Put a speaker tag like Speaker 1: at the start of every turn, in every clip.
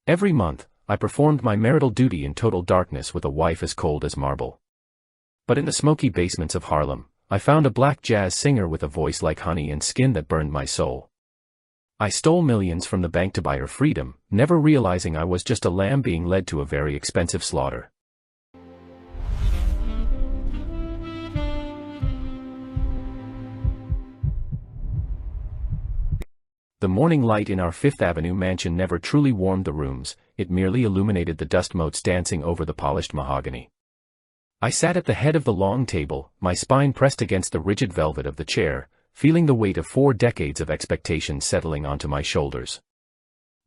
Speaker 1: Every month, I performed my marital duty in total darkness with a wife as cold as marble. But in the smoky basements of Harlem, I found a black jazz singer with a voice like honey and skin that burned my soul. I stole millions from the bank to buy her freedom, never realizing I was just a lamb being led to a very expensive slaughter. The morning light in our Fifth Avenue mansion never truly warmed the rooms, it merely illuminated the dust motes dancing over the polished mahogany. I sat at the head of the long table, my spine pressed against the rigid velvet of the chair, feeling the weight of 4 decades of expectation settling onto my shoulders.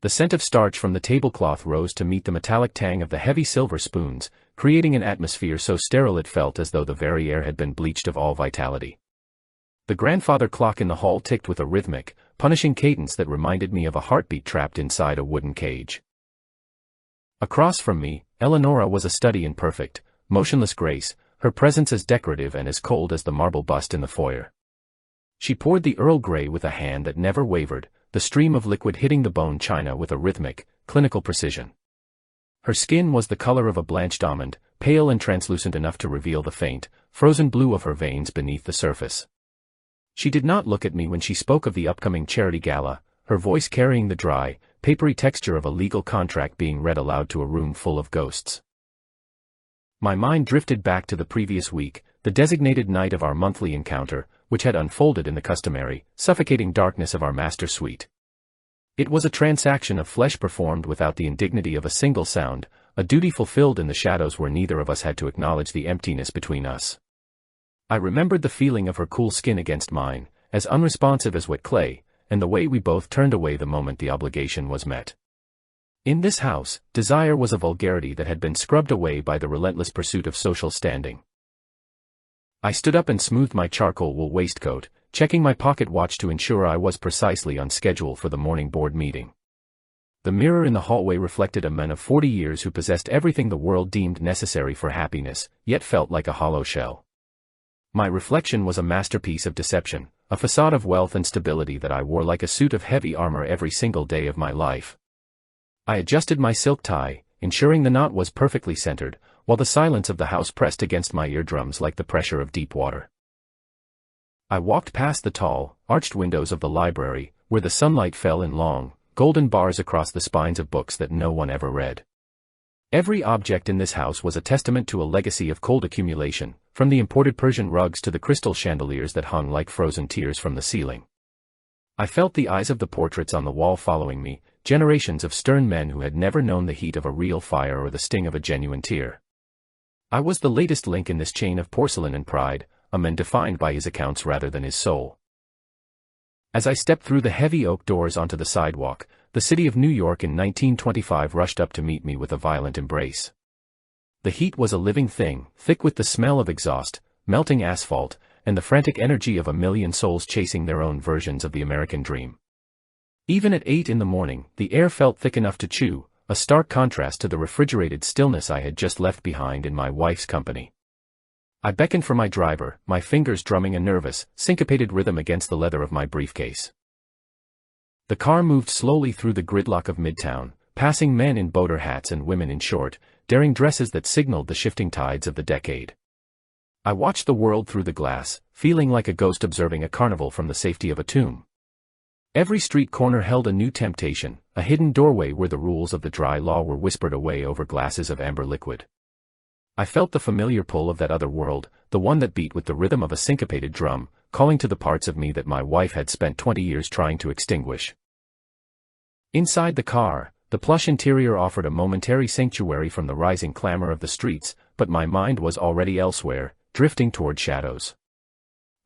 Speaker 1: The scent of starch from the tablecloth rose to meet the metallic tang of the heavy silver spoons, creating an atmosphere so sterile it felt as though the very air had been bleached of all vitality. The grandfather clock in the hall ticked with a rhythmic, punishing cadence that reminded me of a heartbeat trapped inside a wooden cage. Across from me, Eleonora was a study in perfect, motionless grace, her presence as decorative and as cold as the marble bust in the foyer. She poured the Earl Grey with a hand that never wavered, the stream of liquid hitting the bone china with a rhythmic, clinical precision. Her skin was the color of a blanched almond, pale and translucent enough to reveal the faint, frozen blue of her veins beneath the surface. She did not look at me when she spoke of the upcoming charity gala, her voice carrying the dry, papery texture of a legal contract being read aloud to a room full of ghosts. My mind drifted back to the previous week, the designated night of our monthly encounter, which had unfolded in the customary, suffocating darkness of our master suite. It was a transaction of flesh performed without the indignity of a single sound, a duty fulfilled in the shadows where neither of us had to acknowledge the emptiness between us. I remembered the feeling of her cool skin against mine, as unresponsive as wet clay, and the way we both turned away the moment the obligation was met. In this house, desire was a vulgarity that had been scrubbed away by the relentless pursuit of social standing. I stood up and smoothed my charcoal wool waistcoat, checking my pocket watch to ensure I was precisely on schedule for the morning board meeting. The mirror in the hallway reflected a man of 40 years who possessed everything the world deemed necessary for happiness, yet felt like a hollow shell. My reflection was a masterpiece of deception, a facade of wealth and stability that I wore like a suit of heavy armor every single day of my life. I adjusted my silk tie, ensuring the knot was perfectly centered, while the silence of the house pressed against my eardrums like the pressure of deep water. I walked past the tall, arched windows of the library, where the sunlight fell in long, golden bars across the spines of books that no one ever read. Every object in this house was a testament to a legacy of cold accumulation, from the imported Persian rugs to the crystal chandeliers that hung like frozen tears from the ceiling. I felt the eyes of the portraits on the wall following me, generations of stern men who had never known the heat of a real fire or the sting of a genuine tear. I was the latest link in this chain of porcelain and pride, a man defined by his accounts rather than his soul. As I stepped through the heavy oak doors onto the sidewalk, the city of New York in 1925 rushed up to meet me with a violent embrace. The heat was a living thing, thick with the smell of exhaust, melting asphalt, and the frantic energy of a million souls chasing their own versions of the American dream. Even at 8 in the morning, the air felt thick enough to chew, a stark contrast to the refrigerated stillness I had just left behind in my wife's company. I beckoned for my driver, my fingers drumming a nervous, syncopated rhythm against the leather of my briefcase. The car moved slowly through the gridlock of Midtown, passing men in boater hats and women in short, daring dresses that signaled the shifting tides of the decade. I watched the world through the glass, feeling like a ghost observing a carnival from the safety of a tomb. Every street corner held a new temptation, a hidden doorway where the rules of the dry law were whispered away over glasses of amber liquid. I felt the familiar pull of that other world, the one that beat with the rhythm of a syncopated drum, calling to the parts of me that my wife had spent 20 years trying to extinguish. Inside the car, the plush interior offered a momentary sanctuary from the rising clamor of the streets, but my mind was already elsewhere, drifting toward shadows.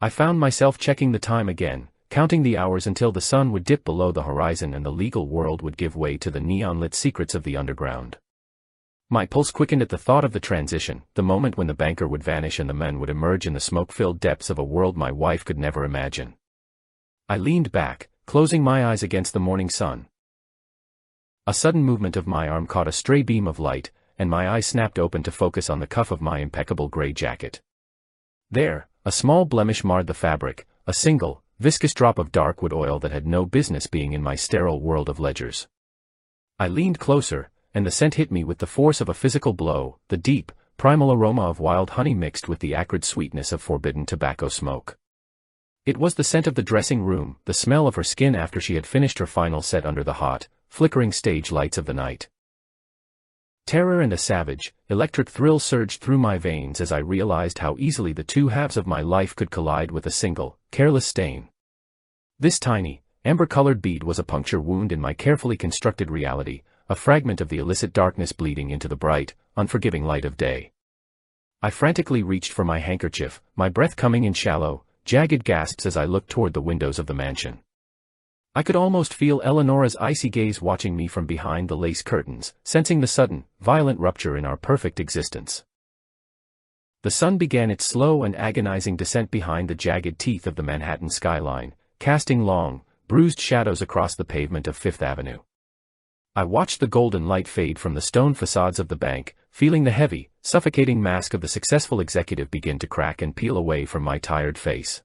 Speaker 1: I found myself checking the time again, counting the hours until the sun would dip below the horizon and the legal world would give way to the neon-lit secrets of the underground. My pulse quickened at the thought of the transition, the moment when the banker would vanish and the men would emerge in the smoke-filled depths of a world my wife could never imagine. I leaned back, closing my eyes against the morning sun. A sudden movement of my arm caught a stray beam of light, and my eyes snapped open to focus on the cuff of my impeccable gray jacket. There, a small blemish marred the fabric, a single, viscous drop of dark wood oil that had no business being in my sterile world of ledgers. I leaned closer, and the scent hit me with the force of a physical blow, the deep, primal aroma of wild honey mixed with the acrid sweetness of forbidden tobacco smoke. It was the scent of the dressing room, the smell of her skin after she had finished her final set under the hot, flickering stage lights of the night. Terror and a savage, electric thrill surged through my veins as I realized how easily the two halves of my life could collide with a single, careless stain. This tiny, amber-colored bead was a puncture wound in my carefully constructed reality, a fragment of the illicit darkness bleeding into the bright, unforgiving light of day. I frantically reached for my handkerchief, my breath coming in shallow, jagged gasps as I looked toward the windows of the mansion. I could almost feel Eleonora's icy gaze watching me from behind the lace curtains, sensing the sudden, violent rupture in our perfect existence. The sun began its slow and agonizing descent behind the jagged teeth of the Manhattan skyline, casting long, bruised shadows across the pavement of Fifth Avenue. I watched the golden light fade from the stone facades of the bank, feeling the heavy, suffocating mask of the successful executive begin to crack and peel away from my tired face.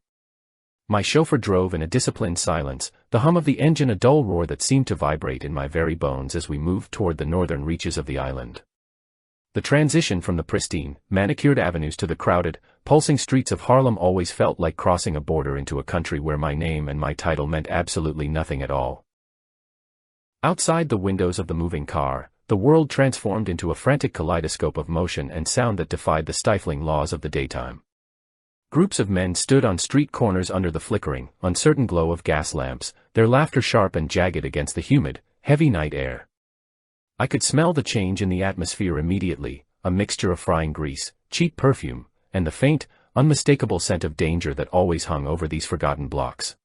Speaker 1: My chauffeur drove in a disciplined silence, the hum of the engine a dull roar that seemed to vibrate in my very bones as we moved toward the northern reaches of the island. The transition from the pristine, manicured avenues to the crowded, pulsing streets of Harlem always felt like crossing a border into a country where my name and my title meant absolutely nothing at all. Outside the windows of the moving car, the world transformed into a frantic kaleidoscope of motion and sound that defied the stifling laws of the daytime. Groups of men stood on street corners under the flickering, uncertain glow of gas lamps, their laughter sharp and jagged against the humid, heavy night air. I could smell the change in the atmosphere immediately, a mixture of frying grease, cheap perfume, and the faint, unmistakable scent of danger that always hung over these forgotten blocks.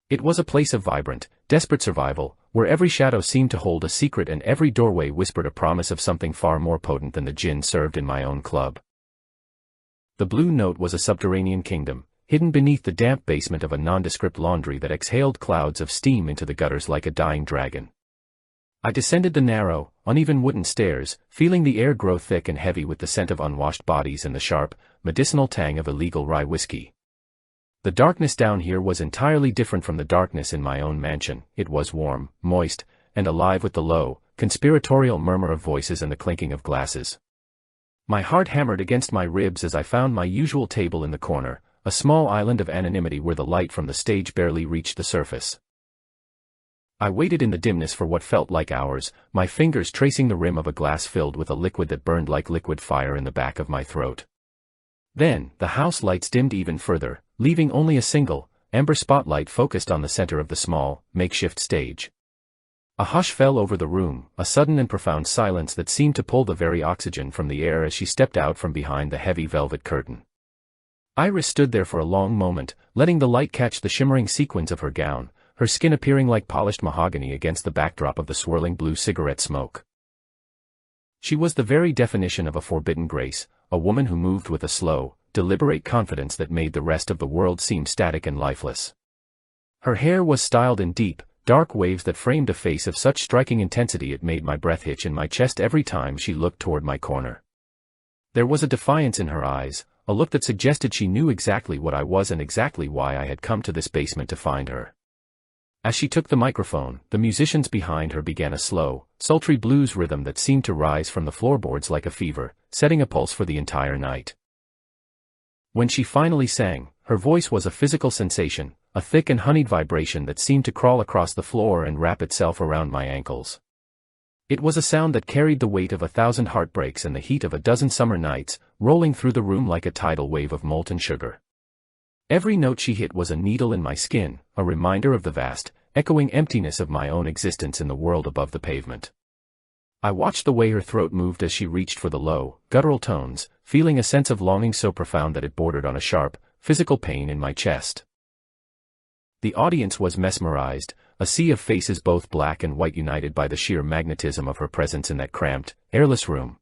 Speaker 1: It was a place of vibrant, desperate survival, where every shadow seemed to hold a secret and every doorway whispered a promise of something far more potent than the gin served in my own club. The Blue Note was a subterranean kingdom, hidden beneath the damp basement of a nondescript laundry that exhaled clouds of steam into the gutters like a dying dragon. I descended the narrow, uneven wooden stairs, feeling the air grow thick and heavy with the scent of unwashed bodies and the sharp, medicinal tang of illegal rye whiskey. The darkness down here was entirely different from the darkness in my own mansion. It was warm, moist, and alive with the low, conspiratorial murmur of voices and the clinking of glasses. My heart hammered against my ribs as I found my usual table in the corner, a small island of anonymity where the light from the stage barely reached the surface. I waited in the dimness for what felt like hours, my fingers tracing the rim of a glass filled with a liquid that burned like liquid fire in the back of my throat. Then, the house lights dimmed even further, leaving only a single, amber spotlight focused on the center of the small, makeshift stage. A hush fell over the room, a sudden and profound silence that seemed to pull the very oxygen from the air as she stepped out from behind the heavy velvet curtain. Iris stood there for a long moment, letting the light catch the shimmering sequins of her gown, her skin appearing like polished mahogany against the backdrop of the swirling blue cigarette smoke. She was the very definition of a forbidden grace, a woman who moved with a slow, deliberate confidence that made the rest of the world seem static and lifeless. Her hair was styled in deep, dark waves that framed a face of such striking intensity it made my breath hitch in my chest every time she looked toward my corner. There was a defiance in her eyes, a look that suggested she knew exactly what I was and exactly why I had come to this basement to find her. As she took the microphone, the musicians behind her began a slow, sultry blues rhythm that seemed to rise from the floorboards like a fever, setting a pulse for the entire night. When she finally sang, her voice was a physical sensation, a thick and honeyed vibration that seemed to crawl across the floor and wrap itself around my ankles. It was a sound that carried the weight of 1,000 heartbreaks and the heat of a dozen summer nights, rolling through the room like a tidal wave of molten sugar. Every note she hit was a needle in my skin, a reminder of the vast, echoing emptiness of my own existence in the world above the pavement. I watched the way her throat moved as she reached for the low, guttural tones, feeling a sense of longing so profound that it bordered on a sharp, physical pain in my chest. The audience was mesmerized, a sea of faces both black and white united by the sheer magnetism of her presence in that cramped, airless room.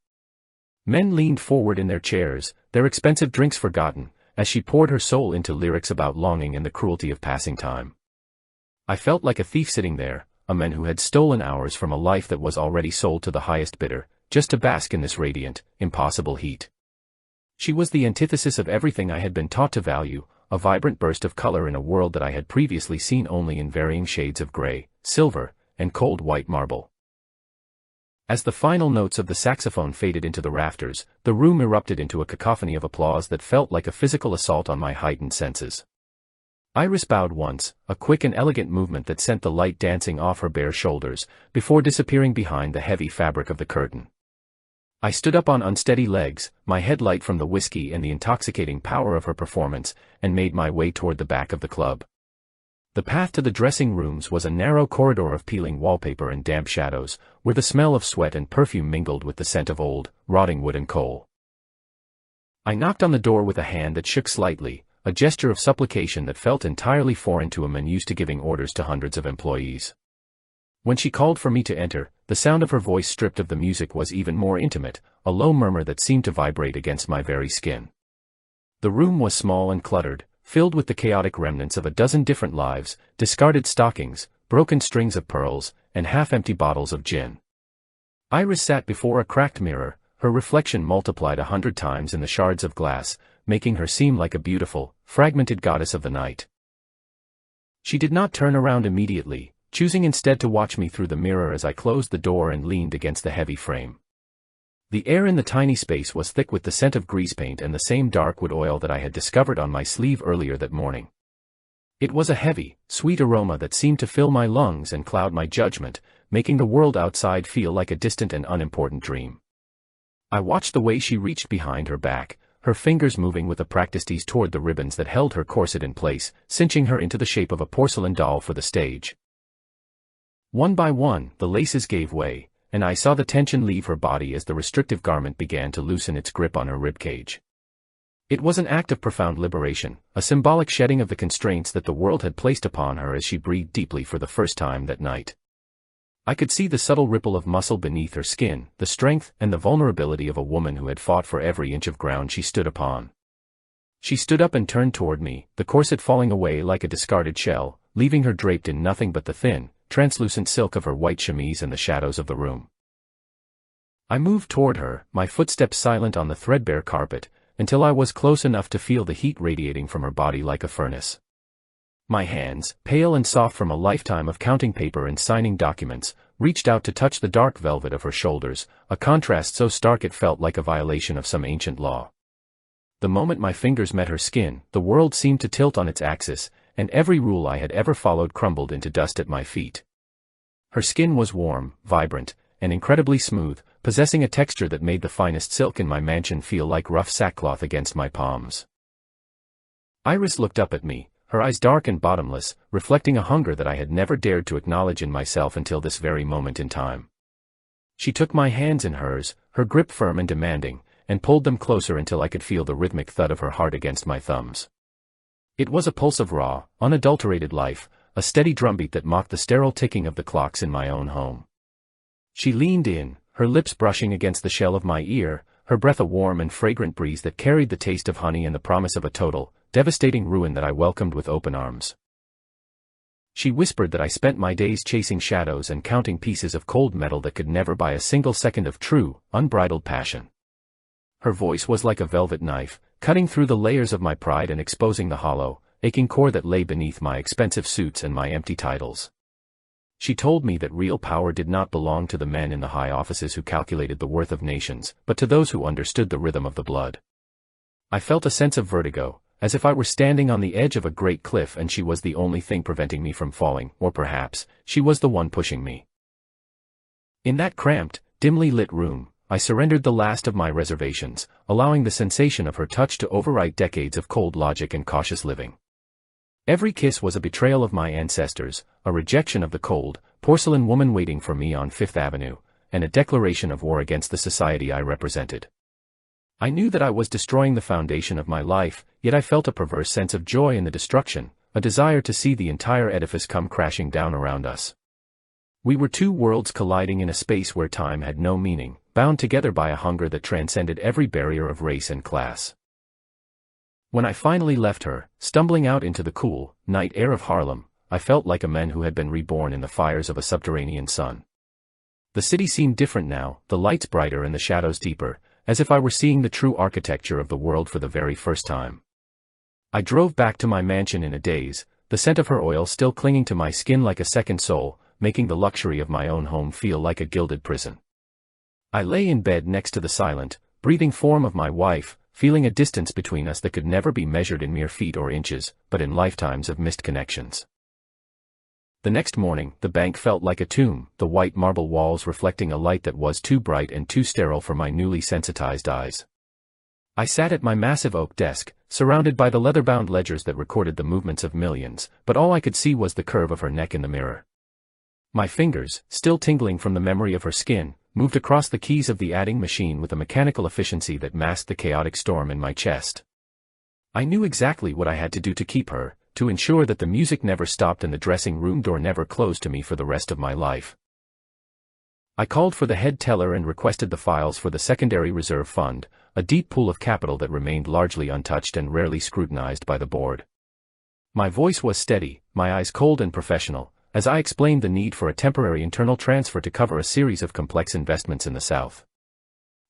Speaker 1: Men leaned forward in their chairs, their expensive drinks forgotten, as she poured her soul into lyrics about longing and the cruelty of passing time. I felt like a thief sitting there, a man who had stolen hours from a life that was already sold to the highest bidder, just to bask in this radiant, impossible heat. She was the antithesis of everything I had been taught to value, a vibrant burst of color in a world that I had previously seen only in varying shades of gray, silver, and cold white marble. As the final notes of the saxophone faded into the rafters, the room erupted into a cacophony of applause that felt like a physical assault on my heightened senses. Iris bowed once, a quick and elegant movement that sent the light dancing off her bare shoulders, before disappearing behind the heavy fabric of the curtain. I stood up on unsteady legs, my head light from the whiskey and the intoxicating power of her performance, and made my way toward the back of the club. The path to the dressing rooms was a narrow corridor of peeling wallpaper and damp shadows, where the smell of sweat and perfume mingled with the scent of old, rotting wood and coal. I knocked on the door with a hand that shook slightly, a gesture of supplication that felt entirely foreign to a man used to giving orders to hundreds of employees. When she called for me to enter, the sound of her voice stripped of the music was even more intimate, a low murmur that seemed to vibrate against my very skin. The room was small and cluttered, filled with the chaotic remnants of a dozen different lives, discarded stockings, broken strings of pearls, and half-empty bottles of gin. Iris sat before a cracked mirror, her reflection multiplied 100 times in the shards of glass, making her seem like a beautiful, fragmented goddess of the night. She did not turn around immediately, choosing instead to watch me through the mirror as I closed the door and leaned against the heavy frame. The air in the tiny space was thick with the scent of grease paint and the same dark wood oil that I had discovered on my sleeve earlier that morning. It was a heavy, sweet aroma that seemed to fill my lungs and cloud my judgment, making the world outside feel like a distant and unimportant dream. I watched the way she reached behind her back, her fingers moving with a practiced ease toward the ribbons that held her corset in place, cinching her into the shape of a porcelain doll for the stage. One by one, the laces gave way, and I saw the tension leave her body as the restrictive garment began to loosen its grip on her ribcage. It was an act of profound liberation, a symbolic shedding of the constraints that the world had placed upon her as she breathed deeply for the first time that night. I could see the subtle ripple of muscle beneath her skin, the strength and the vulnerability of a woman who had fought for every inch of ground she stood upon. She stood up and turned toward me, the corset falling away like a discarded shell, leaving her draped in nothing but the thin, translucent silk of her white chemise and the shadows of the room. I moved toward her, my footsteps silent on the threadbare carpet, until I was close enough to feel the heat radiating from her body like a furnace. My hands, pale and soft from a lifetime of counting paper and signing documents, reached out to touch the dark velvet of her shoulders, a contrast so stark it felt like a violation of some ancient law. The moment my fingers met her skin, the world seemed to tilt on its axis, and every rule I had ever followed crumbled into dust at my feet. Her skin was warm, vibrant, and incredibly smooth, possessing a texture that made the finest silk in my mansion feel like rough sackcloth against my palms. Iris looked up at me, her eyes dark and bottomless, reflecting a hunger that I had never dared to acknowledge in myself until this very moment in time. She took my hands in hers, her grip firm and demanding, and pulled them closer until I could feel the rhythmic thud of her heart against my thumbs. It was a pulse of raw, unadulterated life, a steady drumbeat that mocked the sterile ticking of the clocks in my own home. She leaned in, her lips brushing against the shell of my ear, her breath a warm and fragrant breeze that carried the taste of honey and the promise of a total, devastating ruin that I welcomed with open arms. She whispered that I spent my days chasing shadows and counting pieces of cold metal that could never buy a single second of true, unbridled passion. Her voice was like a velvet knife, cutting through the layers of my pride and exposing the hollow, aching core that lay beneath my expensive suits and my empty titles. She told me that real power did not belong to the men in the high offices who calculated the worth of nations, but to those who understood the rhythm of the blood. I felt a sense of vertigo, as if I were standing on the edge of a great cliff and she was the only thing preventing me from falling, or perhaps, she was the one pushing me. In that cramped, dimly lit room, I surrendered the last of my reservations, allowing the sensation of her touch to overwrite decades of cold logic and cautious living. Every kiss was a betrayal of my ancestors, a rejection of the cold, porcelain woman waiting for me on Fifth Avenue, and a declaration of war against the society I represented. I knew that I was destroying the foundation of my life, yet I felt a perverse sense of joy in the destruction, a desire to see the entire edifice come crashing down around us. We were two worlds colliding in a space where time had no meaning, bound together by a hunger that transcended every barrier of race and class. When I finally left her, stumbling out into the cool, night air of Harlem, I felt like a man who had been reborn in the fires of a subterranean sun. The city seemed different now, the lights brighter and the shadows deeper, as if I were seeing the true architecture of the world for the very first time. I drove back to my mansion in a daze, the scent of her oil still clinging to my skin like a second soul, making the luxury of my own home feel like a gilded prison. I lay in bed next to the silent, breathing form of my wife, feeling a distance between us that could never be measured in mere feet or inches, but in lifetimes of missed connections. The next morning, the bank felt like a tomb, the white marble walls reflecting a light that was too bright and too sterile for my newly sensitized eyes. I sat at my massive oak desk, surrounded by the leather-bound ledgers that recorded the movements of millions, but all I could see was the curve of her neck in the mirror. My fingers, still tingling from the memory of her skin, moved across the keys of the adding machine with a mechanical efficiency that masked the chaotic storm in my chest. I knew exactly what I had to do to keep her, to ensure that the music never stopped and the dressing room door never closed to me for the rest of my life. I called for the head teller and requested the files for the secondary reserve fund, a deep pool of capital that remained largely untouched and rarely scrutinized by the board. My voice was steady, my eyes cold and professional, as I explained the need for a temporary internal transfer to cover a series of complex investments in the South.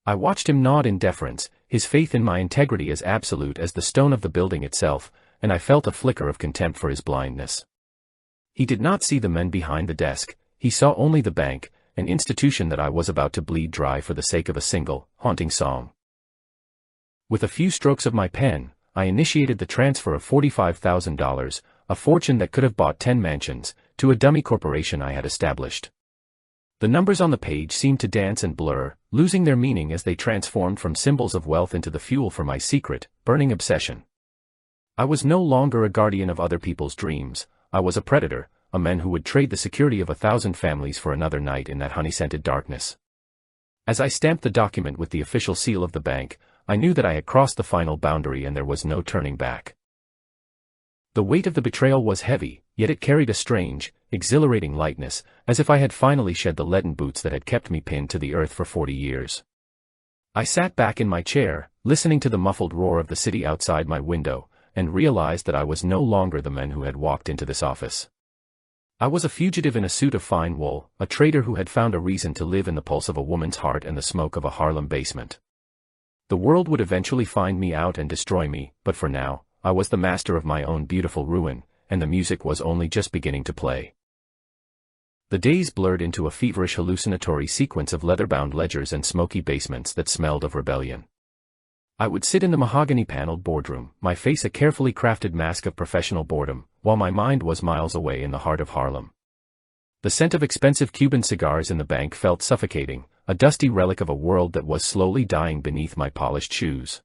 Speaker 1: I watched him nod in deference, his faith in my integrity as absolute as the stone of the building itself, and I felt a flicker of contempt for his blindness. He did not see the men behind the desk, he saw only the bank, an institution that I was about to bleed dry for the sake of a single, haunting song. With a few strokes of my pen, I initiated the transfer of $45,000, a fortune that could have bought 10 mansions, to a dummy corporation I had established. The numbers on the page seemed to dance and blur, losing their meaning as they transformed from symbols of wealth into the fuel for my secret, burning obsession. I was no longer a guardian of other people's dreams, I was a predator, a man who would trade the security of 1,000 families for another night in that honey-scented darkness. As I stamped the document with the official seal of the bank, I knew that I had crossed the final boundary and there was no turning back. The weight of the betrayal was heavy, yet it carried a strange, exhilarating lightness, as if I had finally shed the leaden boots that had kept me pinned to the earth for 40 years. I sat back in my chair, listening to the muffled roar of the city outside my window, and realized that I was no longer the man who had walked into this office. I was a fugitive in a suit of fine wool, a traitor who had found a reason to live in the pulse of a woman's heart and the smoke of a Harlem basement. The world would eventually find me out and destroy me, but for now, I was the master of my own beautiful ruin, and the music was only just beginning to play. The days blurred into a feverish hallucinatory sequence of leather-bound ledgers and smoky basements that smelled of rebellion. I would sit in the mahogany-paneled boardroom, my face a carefully crafted mask of professional boredom, while my mind was miles away in the heart of Harlem. The scent of expensive Cuban cigars in the bank felt suffocating, a dusty relic of a world that was slowly dying beneath my polished shoes.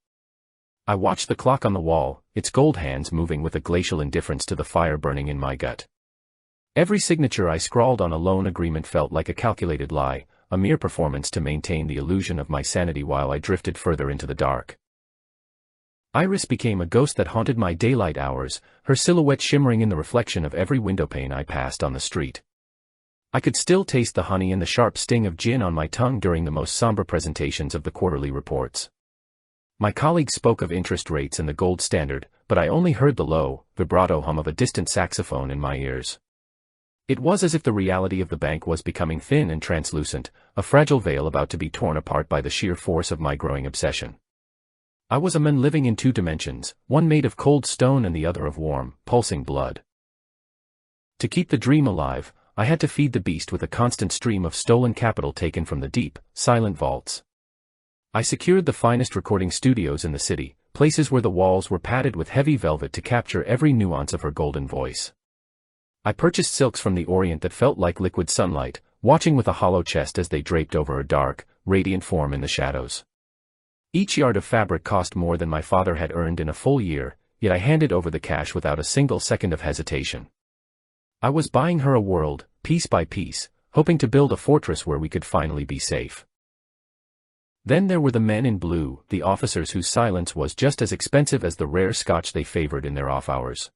Speaker 1: I watched the clock on the wall, its gold hands moving with a glacial indifference to the fire burning in my gut. Every signature I scrawled on a loan agreement felt like a calculated lie, a mere performance to maintain the illusion of my sanity while I drifted further into the dark. Iris became a ghost that haunted my daylight hours, her silhouette shimmering in the reflection of every windowpane I passed on the street. I could still taste the honey and the sharp sting of gin on my tongue during the most somber presentations of the quarterly reports. My colleagues spoke of interest rates and the gold standard, but I only heard the low, vibrato hum of a distant saxophone in my ears. It was as if the reality of the bank was becoming thin and translucent, a fragile veil about to be torn apart by the sheer force of my growing obsession. I was a man living in two dimensions, one made of cold stone and the other of warm, pulsing blood. To keep the dream alive, I had to feed the beast with a constant stream of stolen capital taken from the deep, silent vaults. I secured the finest recording studios in the city, places where the walls were padded with heavy velvet to capture every nuance of her golden voice. I purchased silks from the Orient that felt like liquid sunlight, watching with a hollow chest as they draped over her dark, radiant form in the shadows. Each yard of fabric cost more than my father had earned in a full year, yet I handed over the cash without a single second of hesitation. I was buying her a world, piece by piece, hoping to build a fortress where we could finally be safe. Then there were the men in blue, the officers whose silence was just as expensive as the rare scotch they favored in their off hours.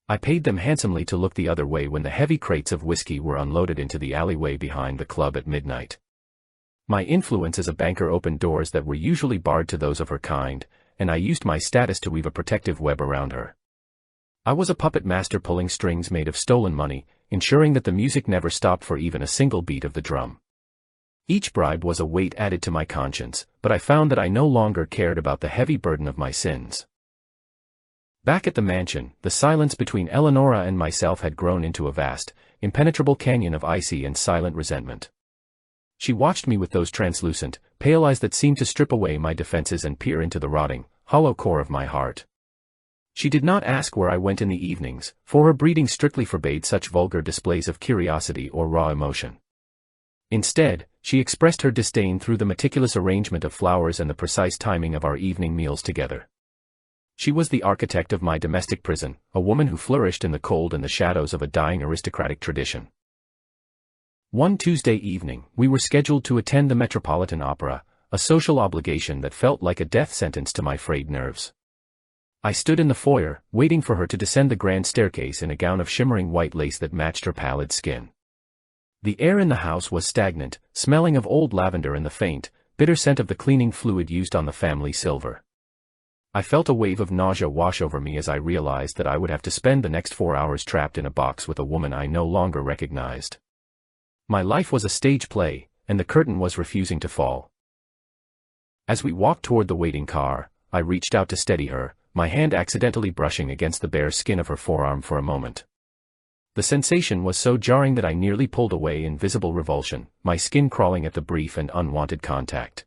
Speaker 1: I paid them handsomely to look the other way when the heavy crates of whiskey were unloaded into the alleyway behind the club at midnight. My influence as a banker opened doors that were usually barred to those of her kind, and I used my status to weave a protective web around her. I was a puppet master pulling strings made of stolen money, ensuring that the music never stopped for even a single beat of the drum. Each bribe was a weight added to my conscience, but I found that I no longer cared about the heavy burden of my sins. Back at the mansion, the silence between Eleonora and myself had grown into a vast, impenetrable canyon of icy and silent resentment. She watched me with those translucent, pale eyes that seemed to strip away my defenses and peer into the rotting, hollow core of my heart. She did not ask where I went in the evenings, for her breeding strictly forbade such vulgar displays of curiosity or raw emotion. Instead, she expressed her disdain through the meticulous arrangement of flowers and the precise timing of our evening meals together. She was the architect of my domestic prison, a woman who flourished in the cold and the shadows of a dying aristocratic tradition. One Tuesday evening, we were scheduled to attend the Metropolitan Opera, a social obligation that felt like a death sentence to my frayed nerves. I stood in the foyer, waiting for her to descend the grand staircase in a gown of shimmering white lace that matched her pallid skin. The air in the house was stagnant, smelling of old lavender and the faint, bitter scent of the cleaning fluid used on the family silver. I felt a wave of nausea wash over me as I realized that I would have to spend the next 4 hours trapped in a box with a woman I no longer recognized. My life was a stage play, and the curtain was refusing to fall. As we walked toward the waiting car, I reached out to steady her, my hand accidentally brushing against the bare skin of her forearm for a moment. The sensation was so jarring that I nearly pulled away in visible revulsion, my skin crawling at the brief and unwanted contact.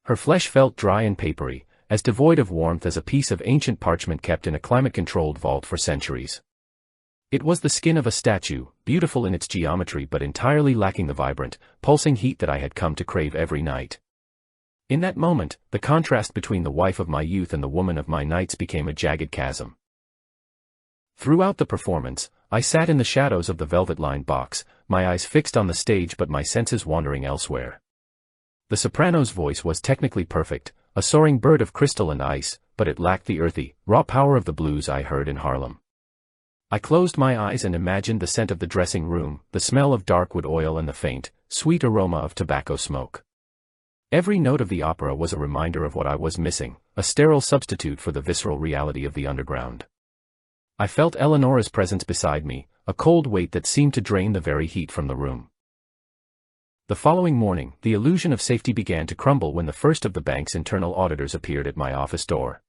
Speaker 1: Her flesh felt dry and papery, as devoid of warmth as a piece of ancient parchment kept in a climate-controlled vault for centuries. It was the skin of a statue, beautiful in its geometry but entirely lacking the vibrant, pulsing heat that I had come to crave every night. In that moment, the contrast between the wife of my youth and the woman of my nights became a jagged chasm. Throughout the performance, I sat in the shadows of the velvet-lined box, my eyes fixed on the stage but my senses wandering elsewhere. The soprano's voice was technically perfect, a soaring bird of crystal and ice, but it lacked the earthy, raw power of the blues I heard in Harlem. I closed my eyes and imagined the scent of the dressing room, the smell of dark wood oil and the faint, sweet aroma of tobacco smoke. Every note of the opera was a reminder of what I was missing, a sterile substitute for the visceral reality of the underground. I felt Eleonora's presence beside me, a cold weight that seemed to drain the very heat from the room. The following morning, the illusion of safety began to crumble when the first of the bank's internal auditors appeared at my office door.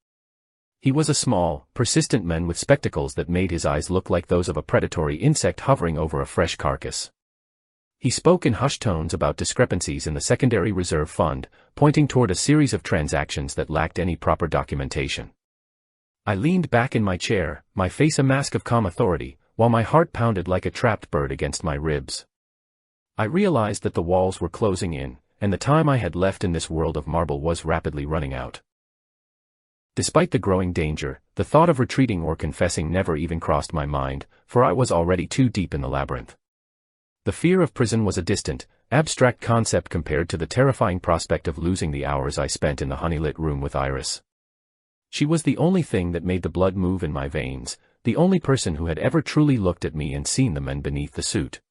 Speaker 1: He was a small, persistent man with spectacles that made his eyes look like those of a predatory insect hovering over a fresh carcass. He spoke in hushed tones about discrepancies in the secondary reserve fund, pointing toward a series of transactions that lacked any proper documentation. I leaned back in my chair, my face a mask of calm authority, while my heart pounded like a trapped bird against my ribs. I realized that the walls were closing in, and the time I had left in this world of marble was rapidly running out. Despite the growing danger, the thought of retreating or confessing never even crossed my mind, for I was already too deep in the labyrinth. The fear of prison was a distant, abstract concept compared to the terrifying prospect of losing the hours I spent in the honey-lit room with Iris. She was the only thing that made the blood move in my veins, the only person who had ever truly looked at me and seen the men beneath the suit.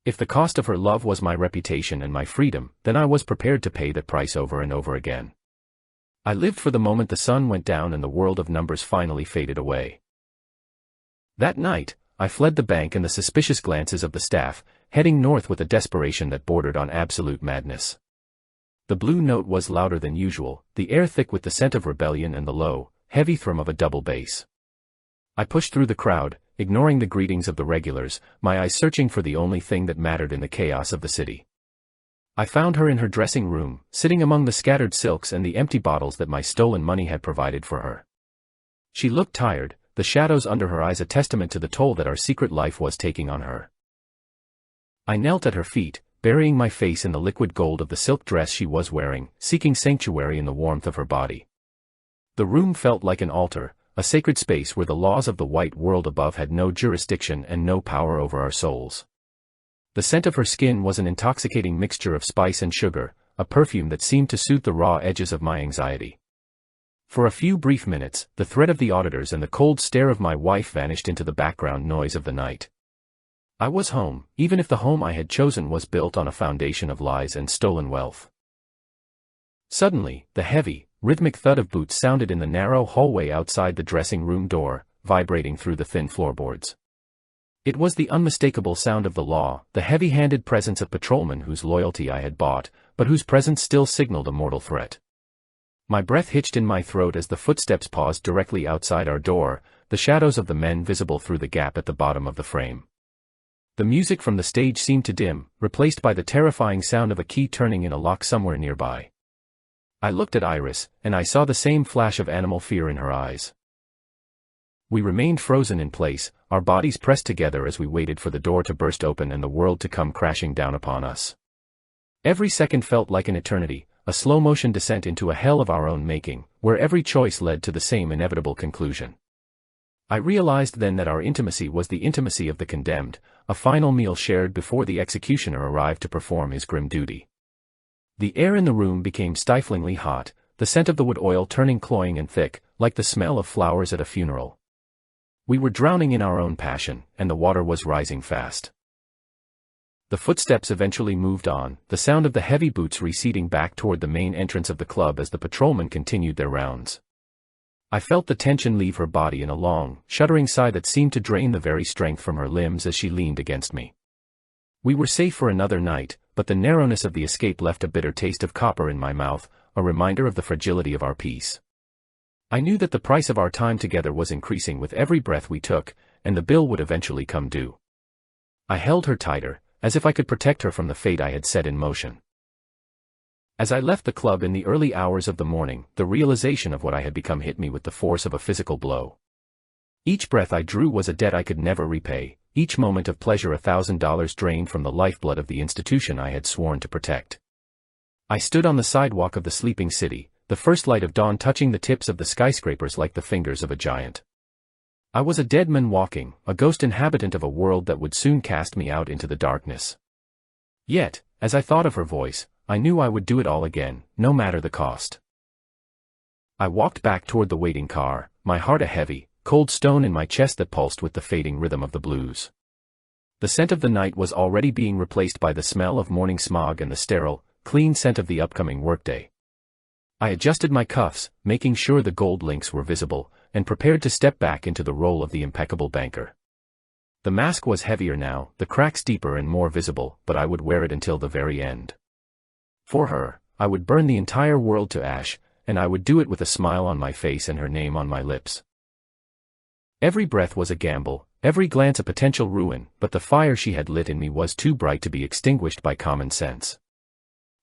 Speaker 1: If the cost of her love was my reputation and my freedom, then I was prepared to pay the price over and over again. I lived for the moment the sun went down and the world of numbers finally faded away. That night, I fled the bank and the suspicious glances of the staff, heading north with a desperation that bordered on absolute madness. The blue note was louder than usual, the air thick with the scent of rebellion and the low, heavy thrum of a double bass. I pushed through the crowd, ignoring the greetings of the regulars, my eyes searching for the only thing that mattered in the chaos of the city. I found her in her dressing room, sitting among the scattered silks and the empty bottles that my stolen money had provided for her. She looked tired, the shadows under her eyes a testament to the toll that our secret life was taking on her. I knelt at her feet, burying my face in the liquid gold of the silk dress she was wearing, seeking sanctuary in the warmth of her body. The room felt like an altar, a sacred space where the laws of the white world above had no jurisdiction and no power over our souls. The scent of her skin was an intoxicating mixture of spice and sugar, a perfume that seemed to soothe the raw edges of my anxiety. For a few brief minutes, the threat of the auditors and the cold stare of my wife vanished into the background noise of the night. I was home, even if the home I had chosen was built on a foundation of lies and stolen wealth. Suddenly, the heavy, rhythmic thud of boots sounded in the narrow hallway outside the dressing room door, vibrating through the thin floorboards. It was the unmistakable sound of the law, the heavy-handed presence of patrolmen whose loyalty I had bought, but whose presence still signaled a mortal threat. My breath hitched in my throat as the footsteps paused directly outside our door, the shadows of the men visible through the gap at the bottom of the frame. The music from the stage seemed to dim, replaced by the terrifying sound of a key turning in a lock somewhere nearby. I looked at Iris, and I saw the same flash of animal fear in her eyes. We remained frozen in place, our bodies pressed together as we waited for the door to burst open and the world to come crashing down upon us. Every second felt like an eternity, a slow-motion descent into a hell of our own making, where every choice led to the same inevitable conclusion. I realized then that our intimacy was the intimacy of the condemned, a final meal shared before the executioner arrived to perform his grim duty. The air in the room became stiflingly hot, the scent of the wood oil turning cloying and thick, like the smell of flowers at a funeral. We were drowning in our own passion, and the water was rising fast. The footsteps eventually moved on, the sound of the heavy boots receding back toward the main entrance of the club as the patrolmen continued their rounds. I felt the tension leave her body in a long, shuddering sigh that seemed to drain the very strength from her limbs as she leaned against me. We were safe for another night, but the narrowness of the escape left a bitter taste of copper in my mouth, a reminder of the fragility of our peace. I knew that the price of our time together was increasing with every breath we took, and the bill would eventually come due. I held her tighter, as if I could protect her from the fate I had set in motion. As I left the club in the early hours of the morning, the realization of what I had become hit me with the force of a physical blow. Each breath I drew was a debt I could never repay, each moment of pleasure $1,000 drained from the lifeblood of the institution I had sworn to protect. I stood on the sidewalk of the sleeping city, the first light of dawn touching the tips of the skyscrapers like the fingers of a giant. I was a dead man walking, a ghost inhabitant of a world that would soon cast me out into the darkness. Yet, as I thought of her voice, I knew I would do it all again, no matter the cost. I walked back toward the waiting car, my heart a heavy, cold stone in my chest that pulsed with the fading rhythm of the blues. The scent of the night was already being replaced by the smell of morning smog and the sterile, clean scent of the upcoming workday. I adjusted my cuffs, making sure the gold links were visible, and prepared to step back into the role of the impeccable banker. The mask was heavier now, the cracks deeper and more visible, but I would wear it until the very end. For her, I would burn the entire world to ash, and I would do it with a smile on my face and her name on my lips. Every breath was a gamble, every glance a potential ruin, but the fire she had lit in me was too bright to be extinguished by common sense.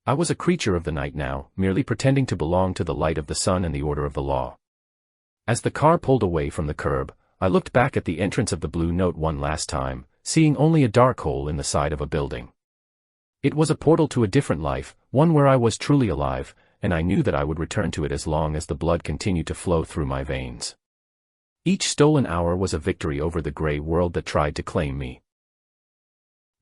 Speaker 1: I was a creature of the night now, merely pretending to belong to the light of the sun and the order of the law. As the car pulled away from the curb, I looked back at the entrance of the Blue Note one last time, seeing only a dark hole in the side of a building. It was a portal to a different life, one where I was truly alive, and I knew that I would return to it as long as the blood continued to flow through my veins. Each stolen hour was a victory over the gray world that tried to claim me.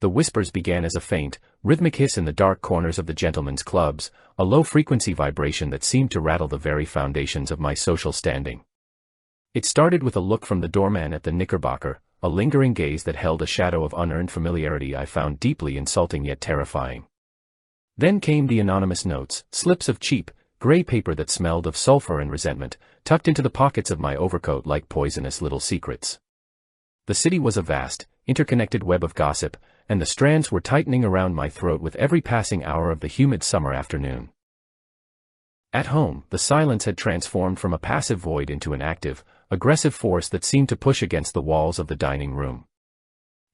Speaker 1: The whispers began as a faint, rhythmic hiss in the dark corners of the gentlemen's clubs, a low-frequency vibration that seemed to rattle the very foundations of my social standing. It started with a look from the doorman at the Knickerbocker, a lingering gaze that held a shadow of unearned familiarity I found deeply insulting yet terrifying. Then came the anonymous notes, slips of cheap, gray paper that smelled of sulfur and resentment, tucked into the pockets of my overcoat like poisonous little secrets. The city was a vast, interconnected web of gossip, and the strands were tightening around my throat with every passing hour of the humid summer afternoon. At home, the silence had transformed from a passive void into an active, aggressive force that seemed to push against the walls of the dining room.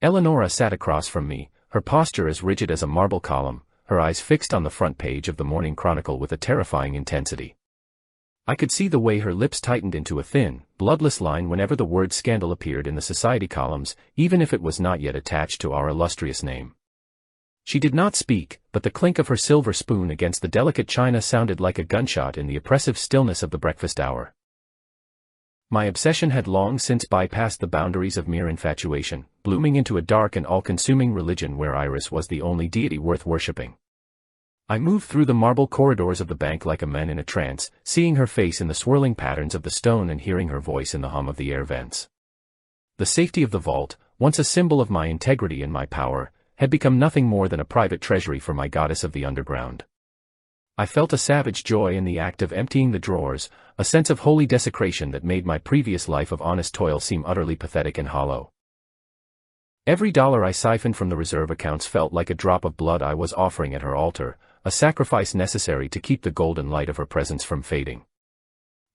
Speaker 1: Eleonora sat across from me, her posture as rigid as a marble column, her eyes fixed on the front page of the Morning Chronicle with a terrifying intensity. I could see the way her lips tightened into a thin, bloodless line whenever the word scandal appeared in the society columns, even if it was not yet attached to our illustrious name. She did not speak, but the clink of her silver spoon against the delicate china sounded like a gunshot in the oppressive stillness of the breakfast hour. My obsession had long since bypassed the boundaries of mere infatuation, blooming into a dark and all-consuming religion where Iris was the only deity worth worshipping. I moved through the marble corridors of the bank like a man in a trance, seeing her face in the swirling patterns of the stone and hearing her voice in the hum of the air vents. The safety of the vault, once a symbol of my integrity and my power, had become nothing more than a private treasury for my goddess of the underground. I felt a savage joy in the act of emptying the drawers, a sense of holy desecration that made my previous life of honest toil seem utterly pathetic and hollow. Every dollar I siphoned from the reserve accounts felt like a drop of blood I was offering at her altar, a sacrifice necessary to keep the golden light of her presence from fading.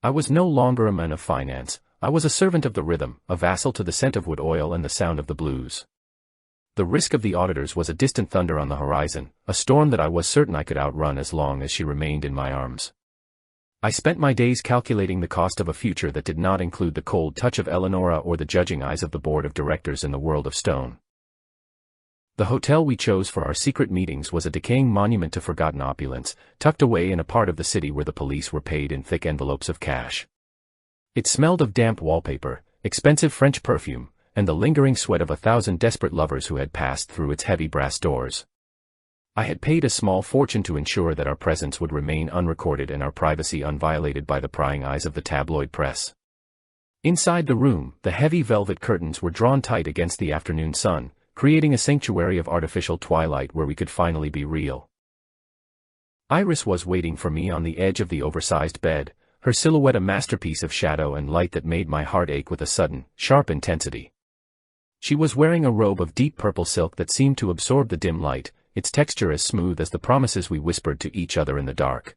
Speaker 1: I was no longer a man of finance, I was a servant of the rhythm, a vassal to the scent of wood oil and the sound of the blues. The risk of the auditors was a distant thunder on the horizon, a storm that I was certain I could outrun as long as she remained in my arms. I spent my days calculating the cost of a future that did not include the cold touch of Eleonora or the judging eyes of the board of directors in the world of stone. The hotel we chose for our secret meetings was a decaying monument to forgotten opulence, tucked away in a part of the city where the police were paid in thick envelopes of cash. It smelled of damp wallpaper, expensive French perfume, and the lingering sweat of 1,000 desperate lovers who had passed through its heavy brass doors. I had paid a small fortune to ensure that our presence would remain unrecorded and our privacy unviolated by the prying eyes of the tabloid press. Inside the room, the heavy velvet curtains were drawn tight against the afternoon sun, creating a sanctuary of artificial twilight where we could finally be real. Iris was waiting for me on the edge of the oversized bed, her silhouette a masterpiece of shadow and light that made my heart ache with a sudden, sharp intensity. She was wearing a robe of deep purple silk that seemed to absorb the dim light, its texture as smooth as the promises we whispered to each other in the dark.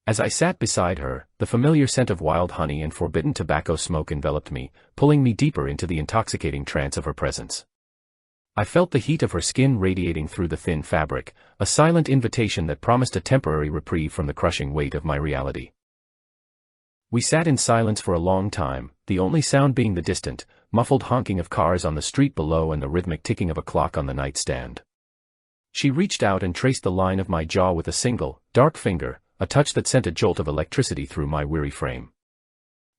Speaker 1: As I sat beside her, the familiar scent of wild honey and forbidden tobacco smoke enveloped me, pulling me deeper into the intoxicating trance of her presence. I felt the heat of her skin radiating through the thin fabric, a silent invitation that promised a temporary reprieve from the crushing weight of my reality. We sat in silence for a long time, the only sound being the distant, muffled honking of cars on the street below and the rhythmic ticking of a clock on the nightstand. She reached out and traced the line of my jaw with a single, dark finger, a touch that sent a jolt of electricity through my weary frame.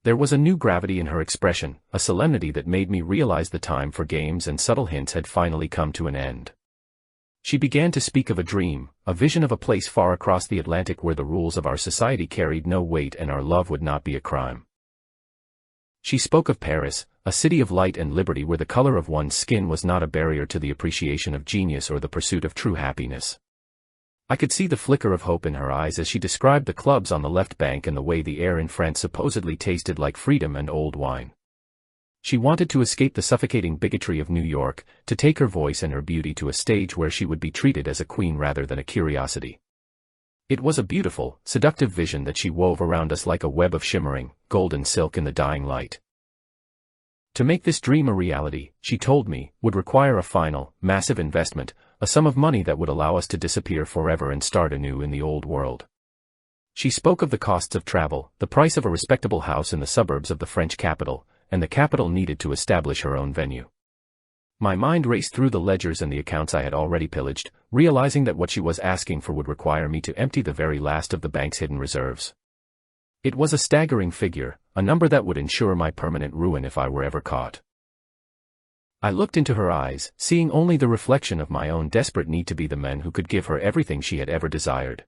Speaker 1: There was a new gravity in her expression, a solemnity that made me realize the time for games and subtle hints had finally come to an end. She began to speak of a dream, a vision of a place far across the Atlantic where the rules of our society carried no weight and our love would not be a crime. She spoke of Paris, a city of light and liberty where the color of one's skin was not a barrier to the appreciation of genius or the pursuit of true happiness. I could see the flicker of hope in her eyes as she described the clubs on the left bank and the way the air in France supposedly tasted like freedom and old wine. She wanted to escape the suffocating bigotry of New York, to take her voice and her beauty to a stage where she would be treated as a queen rather than a curiosity. It was a beautiful, seductive vision that she wove around us like a web of shimmering, golden silk in the dying light. To make this dream a reality, she told me, would require a final, massive investment, a sum of money that would allow us to disappear forever and start anew in the old world. She spoke of the costs of travel, the price of a respectable house in the suburbs of the French capital, and the capital needed to establish her own venue. My mind raced through the ledgers and the accounts I had already pillaged, realizing that what she was asking for would require me to empty the very last of the bank's hidden reserves. It was a staggering figure, a number that would ensure my permanent ruin if I were ever caught. I looked into her eyes, seeing only the reflection of my own desperate need to be the man who could give her everything she had ever desired.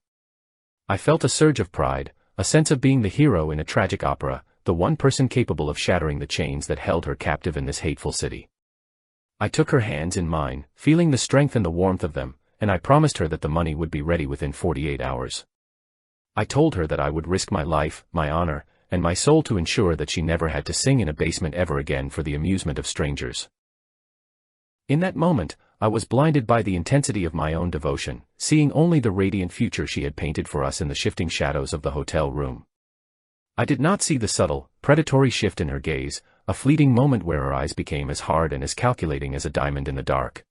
Speaker 1: I felt a surge of pride, a sense of being the hero in a tragic opera, the one person capable of shattering the chains that held her captive in this hateful city. I took her hands in mine, feeling the strength and the warmth of them, and I promised her that the money would be ready within 48 hours. I told her that I would risk my life, my honor, and my soul to ensure that she never had to sing in a basement ever again for the amusement of strangers. In that moment, I was blinded by the intensity of my own devotion, seeing only the radiant future she had painted for us in the shifting shadows of the hotel room. I did not see the subtle, predatory shift in her gaze, a fleeting moment where her eyes became as hard and as calculating as a diamond in the dark.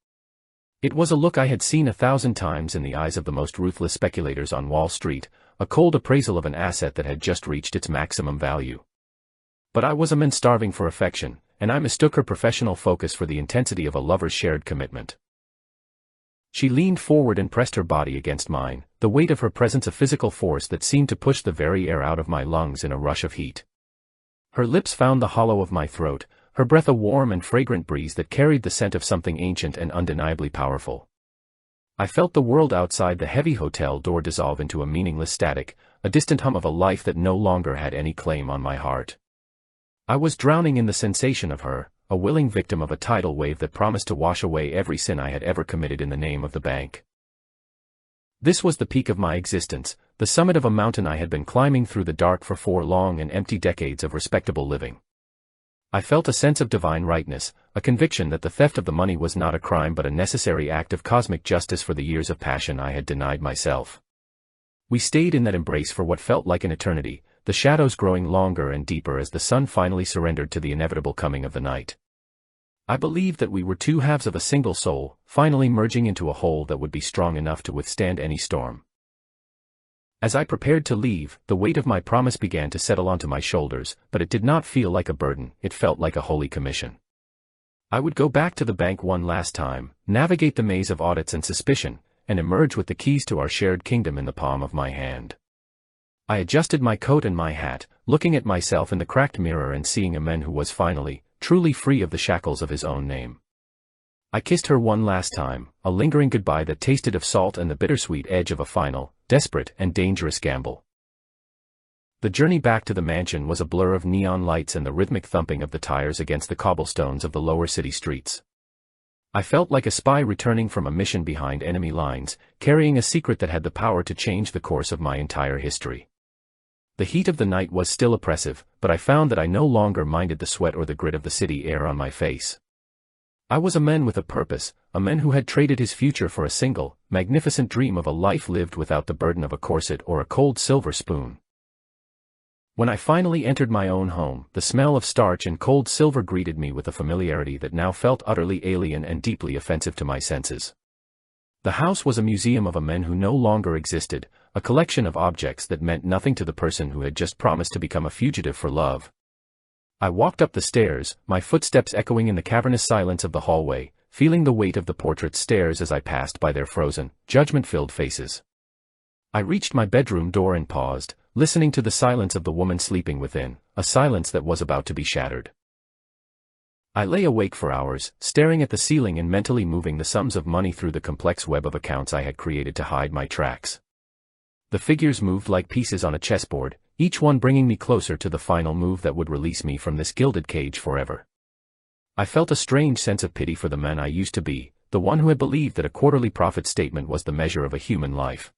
Speaker 1: It was a look I had seen 1,000 times in the eyes of the most ruthless speculators on Wall Street, a cold appraisal of an asset that had just reached its maximum value. But I was a man starving for affection, and I mistook her professional focus for the intensity of a lover's shared commitment. She leaned forward and pressed her body against mine, the weight of her presence a physical force that seemed to push the very air out of my lungs in a rush of heat. Her lips found the hollow of my throat, her breath a warm and fragrant breeze that carried the scent of something ancient and undeniably powerful. I felt the world outside the heavy hotel door dissolve into a meaningless static, a distant hum of a life that no longer had any claim on my heart. I was drowning in the sensation of her, a willing victim of a tidal wave that promised to wash away every sin I had ever committed in the name of the bank. This was the peak of my existence, the summit of a mountain I had been climbing through the dark for 4 long and empty decades of respectable living. I felt a sense of divine rightness, a conviction that the theft of the money was not a crime but a necessary act of cosmic justice for the years of passion I had denied myself. We stayed in that embrace for what felt like an eternity, the shadows growing longer and deeper as the sun finally surrendered to the inevitable coming of the night. I believed that we were two halves of a single soul, finally merging into a whole that would be strong enough to withstand any storm. As I prepared to leave, the weight of my promise began to settle onto my shoulders, but it did not feel like a burden, it felt like a holy commission. I would go back to the bank one last time, navigate the maze of audits and suspicion, and emerge with the keys to our shared kingdom in the palm of my hand. I adjusted my coat and my hat, looking at myself in the cracked mirror and seeing a man who was finally, truly free of the shackles of his own name. I kissed her one last time, a lingering goodbye that tasted of salt and the bittersweet edge of a final, desperate and dangerous gamble. The journey back to the mansion was a blur of neon lights and the rhythmic thumping of the tires against the cobblestones of the lower city streets. I felt like a spy returning from a mission behind enemy lines, carrying a secret that had the power to change the course of my entire history. The heat of the night was still oppressive, but I found that I no longer minded the sweat or the grit of the city air on my face. I was a man with a purpose, a man who had traded his future for a single, magnificent dream of a life lived without the burden of a corset or a cold silver spoon. When I finally entered my own home, the smell of starch and cold silver greeted me with a familiarity that now felt utterly alien and deeply offensive to my senses. The house was a museum of a man who no longer existed, a collection of objects that meant nothing to the person who had just promised to become a fugitive for love. I walked up the stairs, my footsteps echoing in the cavernous silence of the hallway, feeling the weight of the portrait's stares as I passed by their frozen, judgment-filled faces. I reached my bedroom door and paused, listening to the silence of the woman sleeping within, a silence that was about to be shattered. I lay awake for hours, staring at the ceiling and mentally moving the sums of money through the complex web of accounts I had created to hide my tracks. The figures moved like pieces on a chessboard, each one bringing me closer to the final move that would release me from this gilded cage forever. I felt a strange sense of pity for the man I used to be, the one who had believed that a quarterly profit statement was the measure of a human life.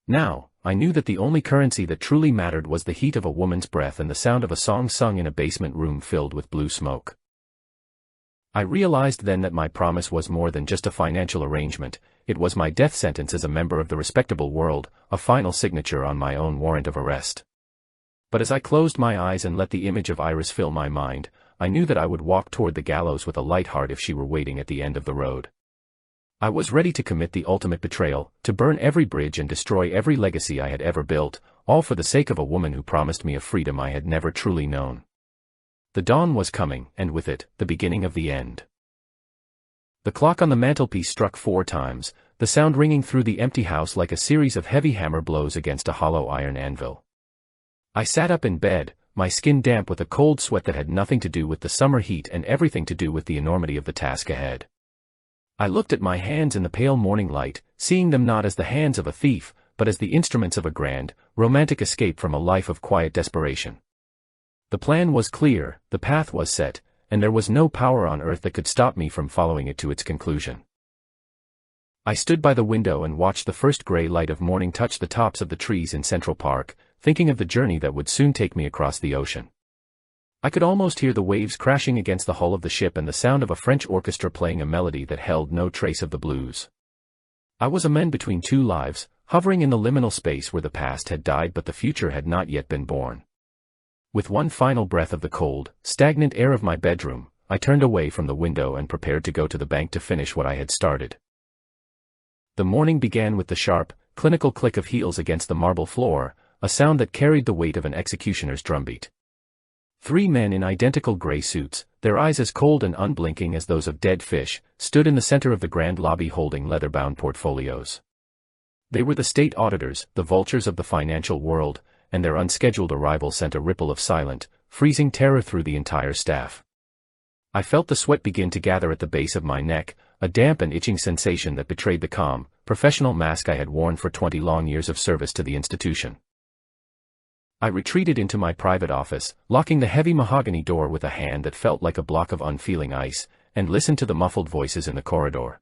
Speaker 1: Now, I knew that the only currency that truly mattered was the heat of a woman's breath and the sound of a song sung in a basement room filled with blue smoke. I realized then that my promise was more than just a financial arrangement, it was my death sentence as a member of the respectable world, a final signature on my own warrant of arrest. But as I closed my eyes and let the image of Iris fill my mind, I knew that I would walk toward the gallows with a light heart if she were waiting at the end of the road. I was ready to commit the ultimate betrayal, to burn every bridge and destroy every legacy I had ever built, all for the sake of a woman who promised me a freedom I had never truly known. The dawn was coming, and with it, the beginning of the end. The clock on the mantelpiece struck 4 times, the sound ringing through the empty house like a series of heavy hammer blows against a hollow iron anvil. I sat up in bed, my skin damp with a cold sweat that had nothing to do with the summer heat and everything to do with the enormity of the task ahead. I looked at my hands in the pale morning light, seeing them not as the hands of a thief, but as the instruments of a grand, romantic escape from a life of quiet desperation. The plan was clear, the path was set, and there was no power on earth that could stop me from following it to its conclusion. I stood by the window and watched the first gray light of morning touch the tops of the trees in Central Park, thinking of the journey that would soon take me across the ocean. I could almost hear the waves crashing against the hull of the ship and the sound of a French orchestra playing a melody that held no trace of the blues. I was a man between 2 lives, hovering in the liminal space where the past had died but the future had not yet been born. With one final breath of the cold, stagnant air of my bedroom, I turned away from the window and prepared to go to the bank to finish what I had started. The morning began with the sharp, clinical click of heels against the marble floor, a sound that carried the weight of an executioner's drumbeat. 3 men in identical gray suits, their eyes as cold and unblinking as those of dead fish, stood in the center of the grand lobby holding leather-bound portfolios. They were the state auditors, the vultures of the financial world, and their unscheduled arrival sent a ripple of silent, freezing terror through the entire staff. I felt the sweat begin to gather at the base of my neck, a damp and itching sensation that betrayed the calm, professional mask I had worn for 20 long years of service to the institution. I retreated into my private office, locking the heavy mahogany door with a hand that felt like a block of unfeeling ice, and listened to the muffled voices in the corridor.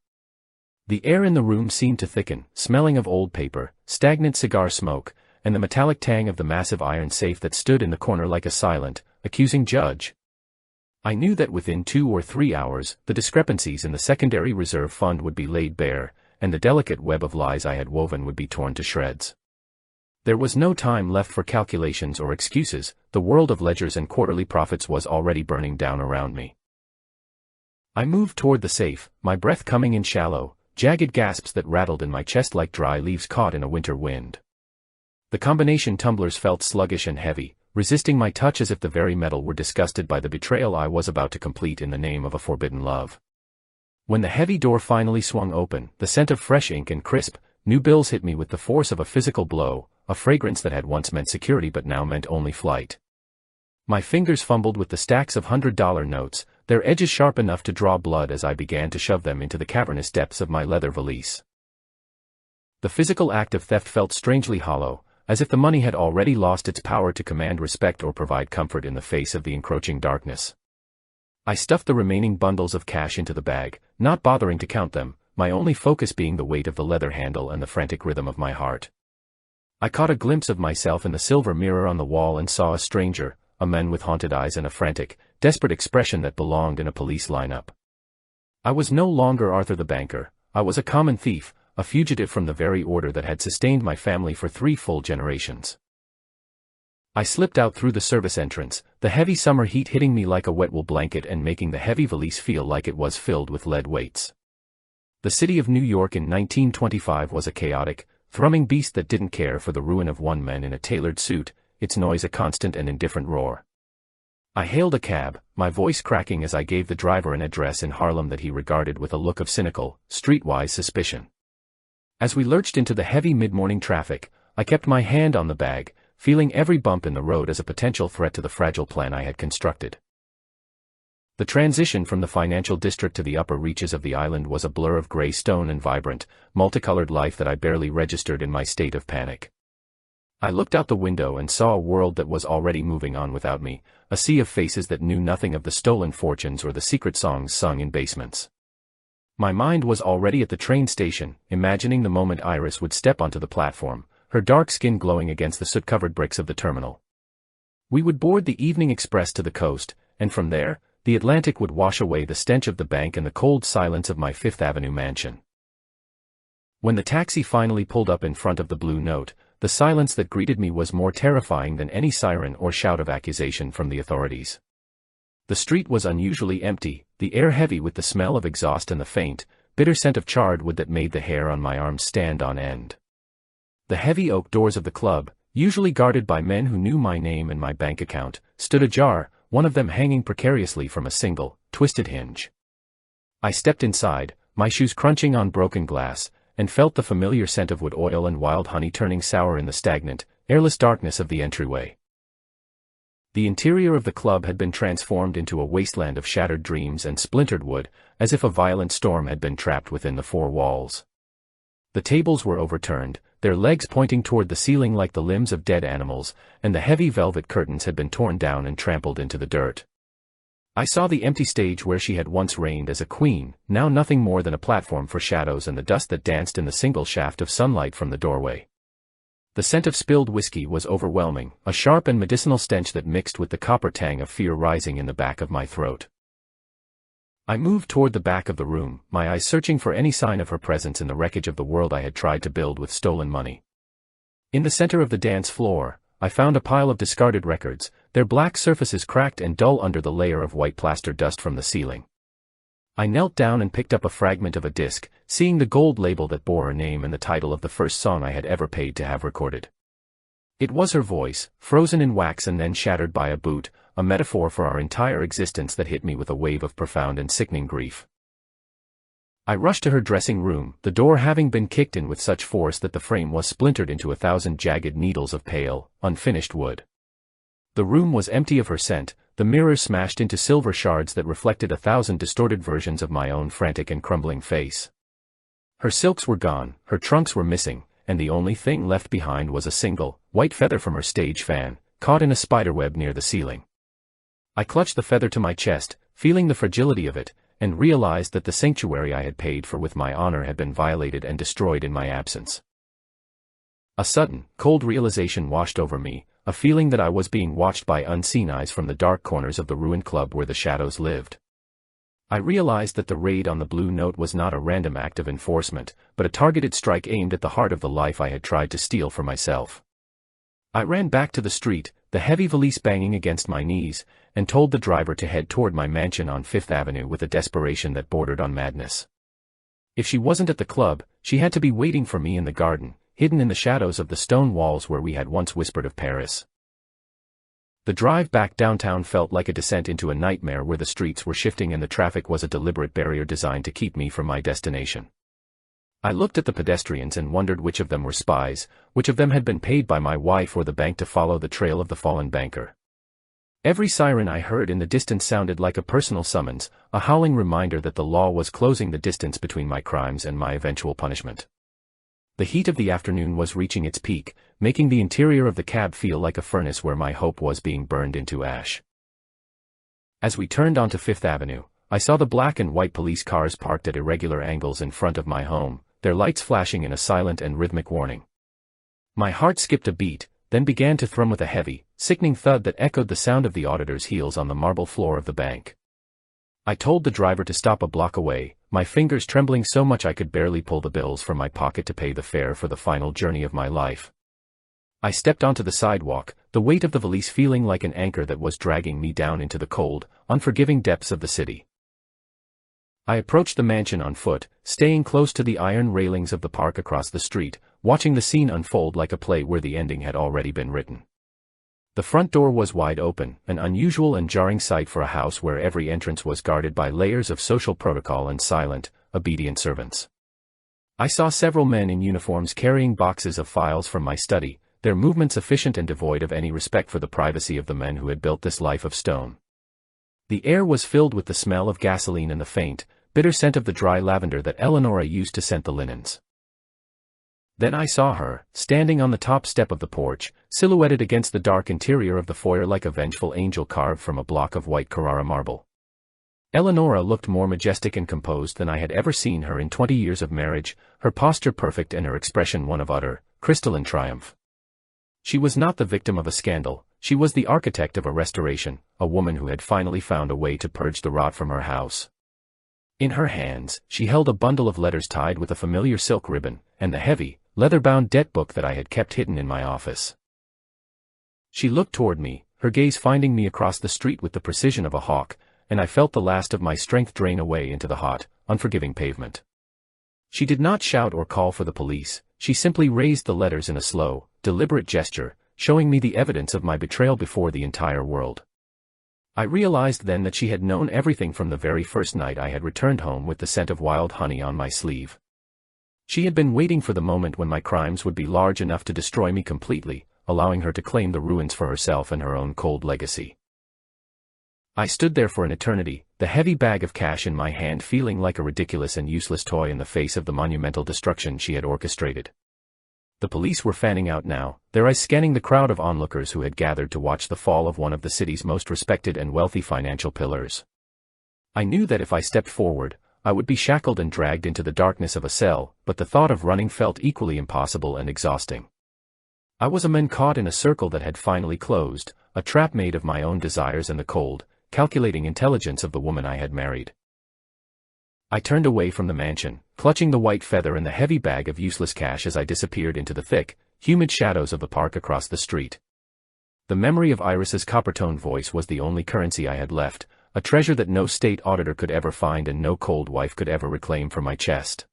Speaker 1: The air in the room seemed to thicken, smelling of old paper, stagnant cigar smoke, and the metallic tang of the massive iron safe that stood in the corner like a silent, accusing judge. I knew that within 2 or 3 hours, the discrepancies in the secondary reserve fund would be laid bare, and the delicate web of lies I had woven would be torn to shreds. There was no time left for calculations or excuses, the world of ledgers and quarterly profits was already burning down around me. I moved toward the safe, my breath coming in shallow, jagged gasps that rattled in my chest like dry leaves caught in a winter wind. The combination tumblers felt sluggish and heavy, resisting my touch as if the very metal were disgusted by the betrayal I was about to complete in the name of a forbidden love. When the heavy door finally swung open, the scent of fresh ink and crisp, new bills hit me with the force of a physical blow, a fragrance that had once meant security but now meant only flight. My fingers fumbled with the stacks of $100 notes, their edges sharp enough to draw blood as I began to shove them into the cavernous depths of my leather valise. The physical act of theft felt strangely hollow, as if the money had already lost its power to command respect or provide comfort in the face of the encroaching darkness. I stuffed the remaining bundles of cash into the bag, not bothering to count them, my only focus being the weight of the leather handle and the frantic rhythm of my heart. I caught a glimpse of myself in the silver mirror on the wall and saw a stranger, a man with haunted eyes and a frantic, desperate expression that belonged in a police lineup. I was no longer Arthur the banker, I was a common thief, a fugitive from the very order that had sustained my family for 3 full generations. I slipped out through the service entrance, the heavy summer heat hitting me like a wet wool blanket and making the heavy valise feel like it was filled with lead weights. The city of New York in 1925 was a chaotic, thrumming beast that didn't care for the ruin of one man in a tailored suit, its noise a constant and indifferent roar. I hailed a cab, my voice cracking as I gave the driver an address in Harlem that he regarded with a look of cynical, streetwise suspicion. As we lurched into the heavy mid-morning traffic, I kept my hand on the bag, feeling every bump in the road as a potential threat to the fragile plan I had constructed. The transition from the financial district to the upper reaches of the island was a blur of gray stone and vibrant, multicolored life that I barely registered in my state of panic. I looked out the window and saw a world that was already moving on without me, a sea of faces that knew nothing of the stolen fortunes or the secret songs sung in basements. My mind was already at the train station, imagining the moment Iris would step onto the platform, her dark skin glowing against the soot-covered bricks of the terminal. We would board the evening express to the coast, and from there, the Atlantic would wash away the stench of the bank and the cold silence of my Fifth Avenue mansion. When the taxi finally pulled up in front of the Blue Note, the silence that greeted me was more terrifying than any siren or shout of accusation from the authorities. The street was unusually empty, the air heavy with the smell of exhaust and the faint, bitter scent of charred wood that made the hair on my arms stand on end. The heavy oak doors of the club, usually guarded by men who knew my name and my bank account, stood ajar, one of them hanging precariously from a single, twisted hinge. I stepped inside, my shoes crunching on broken glass, and felt the familiar scent of wood oil and wild honey turning sour in the stagnant, airless darkness of the entryway. The interior of the club had been transformed into a wasteland of shattered dreams and splintered wood, as if a violent storm had been trapped within the 4 walls. The tables were overturned, their legs pointing toward the ceiling like the limbs of dead animals, and the heavy velvet curtains had been torn down and trampled into the dirt. I saw the empty stage where she had once reigned as a queen, now nothing more than a platform for shadows and the dust that danced in the single shaft of sunlight from the doorway. The scent of spilled whiskey was overwhelming, a sharp and medicinal stench that mixed with the copper tang of fear rising in the back of my throat. I moved toward the back of the room, my eyes searching for any sign of her presence in the wreckage of the world I had tried to build with stolen money. In the center of the dance floor, I found a pile of discarded records, their black surfaces cracked and dull under the layer of white plaster dust from the ceiling. I knelt down and picked up a fragment of a disc, seeing the gold label that bore her name and the title of the first song I had ever paid to have recorded. It was her voice, frozen in wax and then shattered by a boot, a metaphor for our entire existence that hit me with a wave of profound and sickening grief. I rushed to her dressing room, the door having been kicked in with such force that the frame was splintered into 1,000 jagged needles of pale, unfinished wood. The room was empty of her scent, the mirrors smashed into silver shards that reflected 1,000 distorted versions of my own frantic and crumbling face. Her silks were gone, her trunks were missing, and the only thing left behind was a single, white feather from her stage fan, caught in a spiderweb near the ceiling. I clutched the feather to my chest, feeling the fragility of it, and realized that the sanctuary I had paid for with my honor had been violated and destroyed in my absence. A sudden, cold realization washed over me, a feeling that I was being watched by unseen eyes from the dark corners of the ruined club where the shadows lived. I realized that the raid on the Blue Note was not a random act of enforcement, but a targeted strike aimed at the heart of the life I had tried to steal for myself. I ran back to the street, the heavy valise banging against my knees, and told the driver to head toward my mansion on Fifth Avenue with a desperation that bordered on madness. If she wasn't at the club, she had to be waiting for me in the garden, hidden in the shadows of the stone walls where we had once whispered of Paris. The drive back downtown felt like a descent into a nightmare where the streets were shifting and the traffic was a deliberate barrier designed to keep me from my destination. I looked at the pedestrians and wondered which of them were spies, which of them had been paid by my wife or the bank to follow the trail of the fallen banker. Every siren I heard in the distance sounded like a personal summons, a howling reminder that the law was closing the distance between my crimes and my eventual punishment. The heat of the afternoon was reaching its peak, making the interior of the cab feel like a furnace where my hope was being burned into ash. As we turned onto Fifth Avenue, I saw the black and white police cars parked at irregular angles in front of my home, their lights flashing in a silent and rhythmic warning. My heart skipped a beat, then began to thrum with a heavy, sickening thud that echoed the sound of the auditor's heels on the marble floor of the bank. I told the driver to stop a block away, my fingers trembling so much I could barely pull the bills from my pocket to pay the fare for the final journey of my life. I stepped onto the sidewalk, the weight of the valise feeling like an anchor that was dragging me down into the cold, unforgiving depths of the city. I approached the mansion on foot, staying close to the iron railings of the park across the street, watching the scene unfold like a play where the ending had already been written. The front door was wide open, an unusual and jarring sight for a house where every entrance was guarded by layers of social protocol and silent, obedient servants. I saw several men in uniforms carrying boxes of files from my study, their movements efficient and devoid of any respect for the privacy of the men who had built this life of stone. The air was filled with the smell of gasoline and the faint, bitter scent of the dry lavender that Eleonora used to scent the linens. Then I saw her, standing on the top step of the porch, silhouetted against the dark interior of the foyer like a vengeful angel carved from a block of white Carrara marble. Eleonora looked more majestic and composed than I had ever seen her in 20 years of marriage, her posture perfect and her expression one of utter, crystalline triumph. She was not the victim of a scandal, she was the architect of a restoration, a woman who had finally found a way to purge the rot from her house. In her hands, she held a bundle of letters tied with a familiar silk ribbon, and the heavy, leather-bound debt book that I had kept hidden in my office. She looked toward me, her gaze finding me across the street with the precision of a hawk, and I felt the last of my strength drain away into the hot, unforgiving pavement. She did not shout or call for the police, she simply raised the letters in a slow, deliberate gesture, showing me the evidence of my betrayal before the entire world. I realized then that she had known everything from the very first night I had returned home with the scent of wild honey on my sleeve. She had been waiting for the moment when my crimes would be large enough to destroy me completely, allowing her to claim the ruins for herself and her own cold legacy. I stood there for an eternity, the heavy bag of cash in my hand feeling like a ridiculous and useless toy in the face of the monumental destruction she had orchestrated. The police were fanning out now, their eyes scanning the crowd of onlookers who had gathered to watch the fall of one of the city's most respected and wealthy financial pillars. I knew that if I stepped forward, I would be shackled and dragged into the darkness of a cell, but the thought of running felt equally impossible and exhausting. I was a man caught in a circle that had finally closed, a trap made of my own desires and the cold, calculating intelligence of the woman I had married. I turned away from the mansion, clutching the white feather and the heavy bag of useless cash as I disappeared into the thick, humid shadows of the park across the street. The memory of Iris's copper-toned voice was the only currency I had left, a treasure that no state auditor could ever find and no cold wife could ever reclaim from my chest.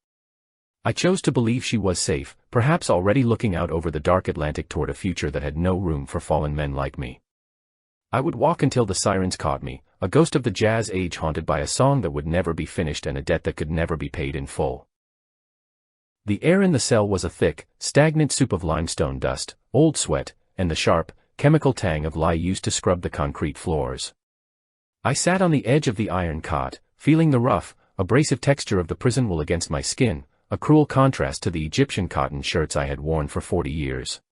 Speaker 1: I chose to believe she was safe, perhaps already looking out over the dark Atlantic toward a future that had no room for fallen men like me. I would walk until the sirens caught me, a ghost of the jazz age haunted by a song that would never be finished and a debt that could never be paid in full. The air in the cell was a thick, stagnant soup of limestone dust, old sweat, and the sharp, chemical tang of lye used to scrub the concrete floors. I sat on the edge of the iron cot, feeling the rough, abrasive texture of the prison wool against my skin, a cruel contrast to the Egyptian cotton shirts I had worn for 40 years.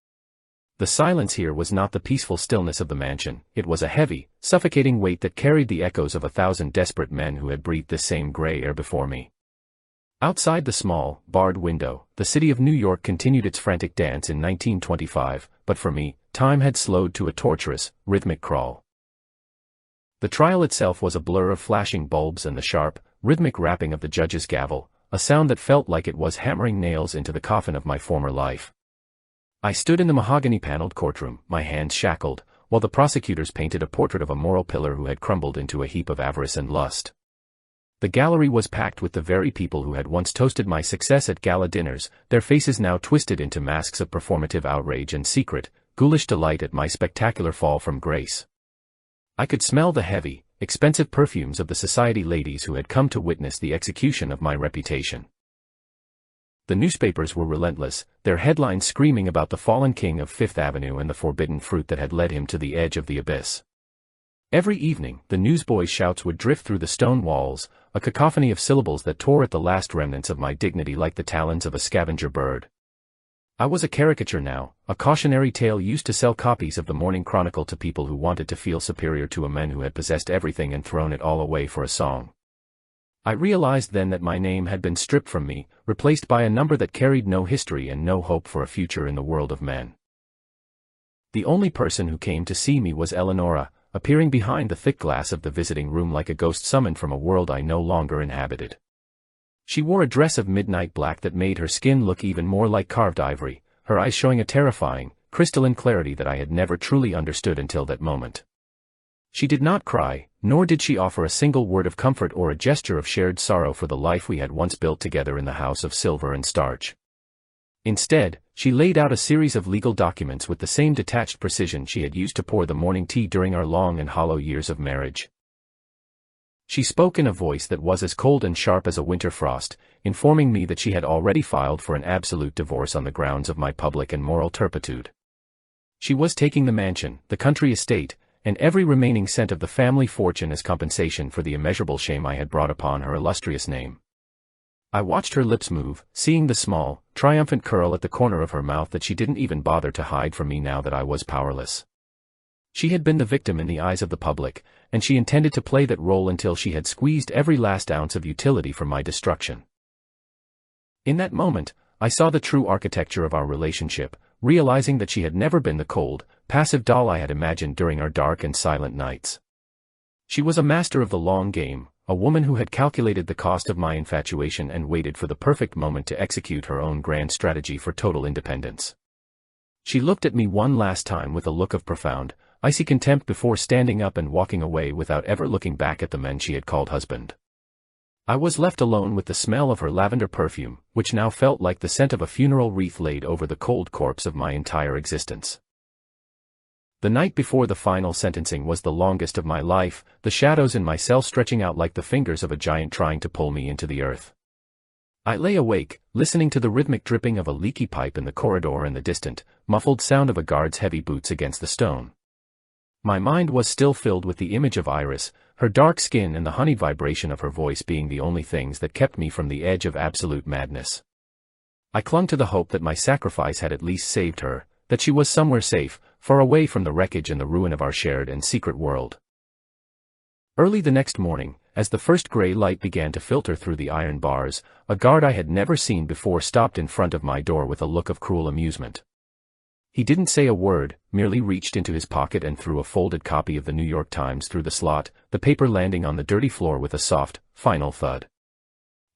Speaker 1: The silence here was not the peaceful stillness of the mansion, it was a heavy, suffocating weight that carried the echoes of 1,000 desperate men who had breathed this same gray air before me. Outside the small, barred window, the city of New York continued its frantic dance in 1925, but for me, time had slowed to a torturous, rhythmic crawl. The trial itself was a blur of flashing bulbs and the sharp, rhythmic rapping of the judge's gavel, a sound that felt like it was hammering nails into the coffin of my former life. I stood in the mahogany-paneled courtroom, my hands shackled, while the prosecutors painted a portrait of a moral pillar who had crumbled into a heap of avarice and lust. The gallery was packed with the very people who had once toasted my success at gala dinners, their faces now twisted into masks of performative outrage and secret, ghoulish delight at my spectacular fall from grace. I could smell the heavy, expensive perfumes of the society ladies who had come to witness the execution of my reputation. The newspapers were relentless, their headlines screaming about the fallen king of Fifth Avenue and the forbidden fruit that had led him to the edge of the abyss. Every evening, the newsboys' shouts would drift through the stone walls, a cacophony of syllables that tore at the last remnants of my dignity like the talons of a scavenger bird. I was a caricature now, a cautionary tale used to sell copies of the Morning Chronicle to people who wanted to feel superior to a man who had possessed everything and thrown it all away for a song. I realized then that my name had been stripped from me, replaced by a number that carried no history and no hope for a future in the world of men. The only person who came to see me was Eleonora, appearing behind the thick glass of the visiting room like a ghost summoned from a world I no longer inhabited. She wore a dress of midnight black that made her skin look even more like carved ivory, her eyes showing a terrifying, crystalline clarity that I had never truly understood until that moment. She did not cry, nor did she offer a single word of comfort or a gesture of shared sorrow for the life we had once built together in the house of silver and starch. Instead, she laid out a series of legal documents with the same detached precision she had used to pour the morning tea during our long and hollow years of marriage. She spoke in a voice that was as cold and sharp as a winter frost, informing me that she had already filed for an absolute divorce on the grounds of my public and moral turpitude. She was taking the mansion, the country estate, and every remaining cent of the family fortune as compensation for the immeasurable shame I had brought upon her illustrious name. I watched her lips move, seeing the small, triumphant curl at the corner of her mouth that she didn't even bother to hide from me now that I was powerless. She had been the victim in the eyes of the public, and she intended to play that role until she had squeezed every last ounce of utility from my destruction. In that moment, I saw the true architecture of our relationship, realizing that she had never been the cold, passive doll I had imagined during our dark and silent nights. She was a master of the long game, a woman who had calculated the cost of my infatuation and waited for the perfect moment to execute her own grand strategy for total independence. She looked at me one last time with a look of profound, icy contempt before standing up and walking away without ever looking back at the men she had called husband. I was left alone with the smell of her lavender perfume, which now felt like the scent of a funeral wreath laid over the cold corpse of my entire existence. The night before the final sentencing was the longest of my life, the shadows in my cell stretching out like the fingers of a giant trying to pull me into the earth. I lay awake, listening to the rhythmic dripping of a leaky pipe in the corridor and the distant, muffled sound of a guard's heavy boots against the stone. My mind was still filled with the image of Iris, her dark skin and the honeyed vibration of her voice being the only things that kept me from the edge of absolute madness. I clung to the hope that my sacrifice had at least saved her, that she was somewhere safe, far away from the wreckage and the ruin of our shared and secret world. Early the next morning, as the first gray light began to filter through the iron bars, a guard I had never seen before stopped in front of my door with a look of cruel amusement. He didn't say a word, merely reached into his pocket and threw a folded copy of the New York Times through the slot, the paper landing on the dirty floor with a soft, final thud.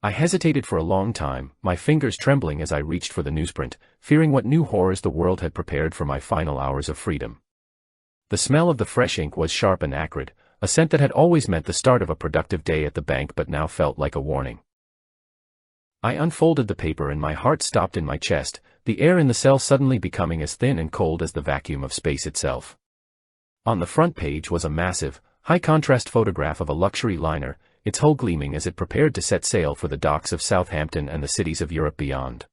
Speaker 1: I hesitated for a long time, my fingers trembling as I reached for the newsprint, fearing what new horrors the world had prepared for my final hours of freedom. The smell of the fresh ink was sharp and acrid, a scent that had always meant the start of a productive day at the bank but now felt like a warning. I unfolded the paper and my heart stopped in my chest, the air in the cell suddenly becoming as thin and cold as the vacuum of space itself. On the front page was a massive, high-contrast photograph of a luxury liner, its hull gleaming as it prepared to set sail for the docks of Southampton and the cities of Europe beyond.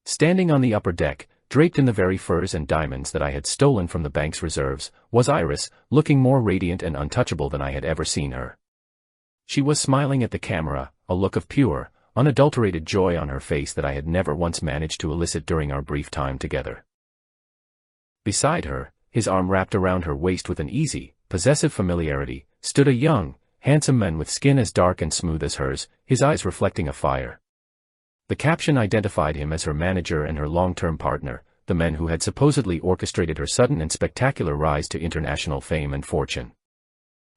Speaker 1: Standing on the upper deck, draped in the very furs and diamonds that I had stolen from the bank's reserves, was Iris, looking more radiant and untouchable than I had ever seen her. She was smiling at the camera, a look of pure, unadulterated joy on her face that I had never once managed to elicit during our brief time together. Beside her, his arm wrapped around her waist with an easy, possessive familiarity, stood a young, handsome man with skin as dark and smooth as hers, his eyes reflecting a fire. The caption identified him as her manager and her long-term partner, the man who had supposedly orchestrated her sudden and spectacular rise to international fame and fortune.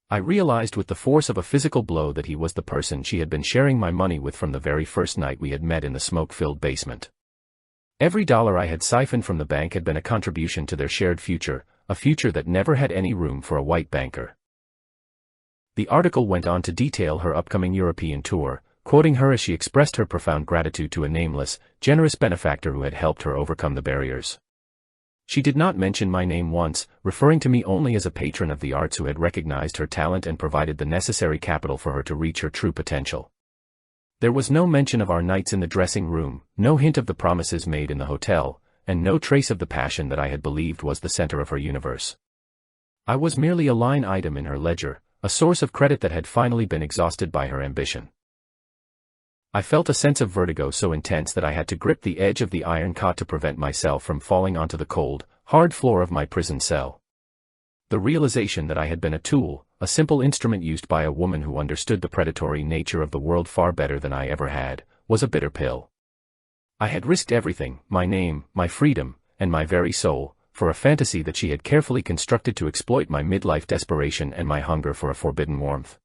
Speaker 1: I realized with the force of a physical blow that he was the person she had been sharing my money with from the very first night we had met in the smoke-filled basement. Every dollar I had siphoned from the bank had been a contribution to their shared future, a future that never had any room for a white banker. The article went on to detail her upcoming European tour, quoting her as she expressed her profound gratitude to a nameless, generous benefactor who had helped her overcome the barriers. She did not mention my name once, referring to me only as a patron of the arts who had recognized her talent and provided the necessary capital for her to reach her true potential. There was no mention of our nights in the dressing room, no hint of the promises made in the hotel, and no trace of the passion that I had believed was the center of her universe. I was merely a line item in her ledger, a source of credit that had finally been exhausted by her ambition. I felt a sense of vertigo so intense that I had to grip the edge of the iron cot to prevent myself from falling onto the cold, hard floor of my prison cell. The realization that I had been a tool, a simple instrument used by a woman who understood the predatory nature of the world far better than I ever had, was a bitter pill. I had risked everything, my name, my freedom, and my very soul, for a fantasy that she had carefully constructed to exploit my midlife desperation and my hunger for a forbidden warmth.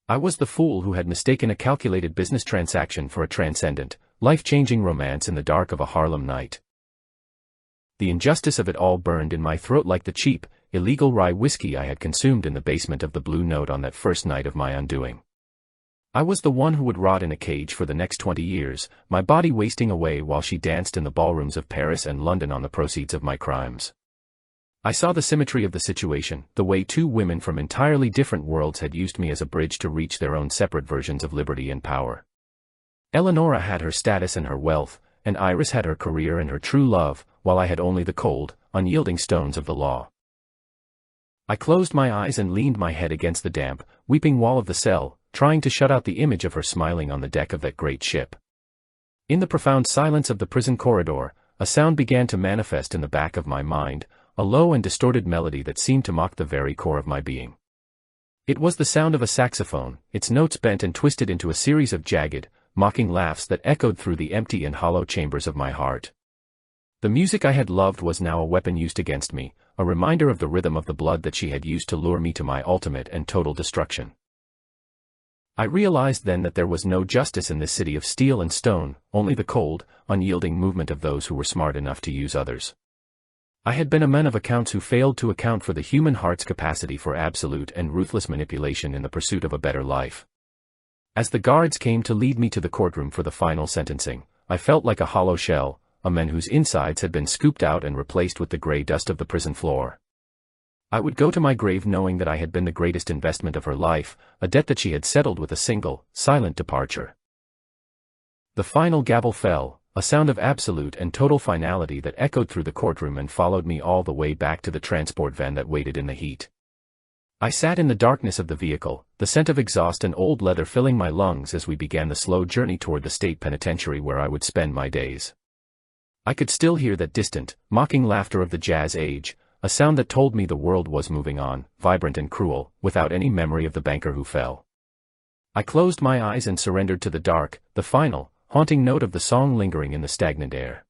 Speaker 1: I was the fool who had mistaken a calculated business transaction for a transcendent, life-changing romance in the dark of a Harlem night. The injustice of it all burned in my throat like the cheap, illegal rye whiskey I had consumed in the basement of the Blue Note on that first night of my undoing. I was the one who would rot in a cage for the next 20 years, my body wasting away while she danced in the ballrooms of Paris and London on the proceeds of my crimes. I saw the symmetry of the situation, the way two women from entirely different worlds had used me as a bridge to reach their own separate versions of liberty and power. Eleonora had her status and her wealth, and Iris had her career and her true love, while I had only the cold, unyielding stones of the law. I closed my eyes and leaned my head against the damp, weeping wall of the cell, trying to shut out the image of her smiling on the deck of that great ship. In the profound silence of the prison corridor, a sound began to manifest in the back of my mind, a low and distorted melody that seemed to mock the very core of my being. It was the sound of a saxophone, its notes bent and twisted into a series of jagged, mocking laughs that echoed through the empty and hollow chambers of my heart. The music I had loved was now a weapon used against me, a reminder of the rhythm of the blood that she had used to lure me to my ultimate and total destruction. I realized then that there was no justice in this city of steel and stone, only the cold, unyielding movement of those who were smart enough to use others. I had been a man of accounts who failed to account for the human heart's capacity for absolute and ruthless manipulation in the pursuit of a better life. As the guards came to lead me to the courtroom for the final sentencing, I felt like a hollow shell, a man whose insides had been scooped out and replaced with the gray dust of the prison floor. I would go to my grave knowing that I had been the greatest investment of her life, a debt that she had settled with a single, silent departure. The final gavel fell, a sound of absolute and total finality that echoed through the courtroom and followed me all the way back to the transport van that waited in the heat. I sat in the darkness of the vehicle, the scent of exhaust and old leather filling my lungs as we began the slow journey toward the state penitentiary where I would spend my days. I could still hear that distant, mocking laughter of the jazz age, a sound that told me the world was moving on, vibrant and cruel, without any memory of the banker who fell. I closed my eyes and surrendered to the dark, the final, haunting note of the song lingering in the stagnant air.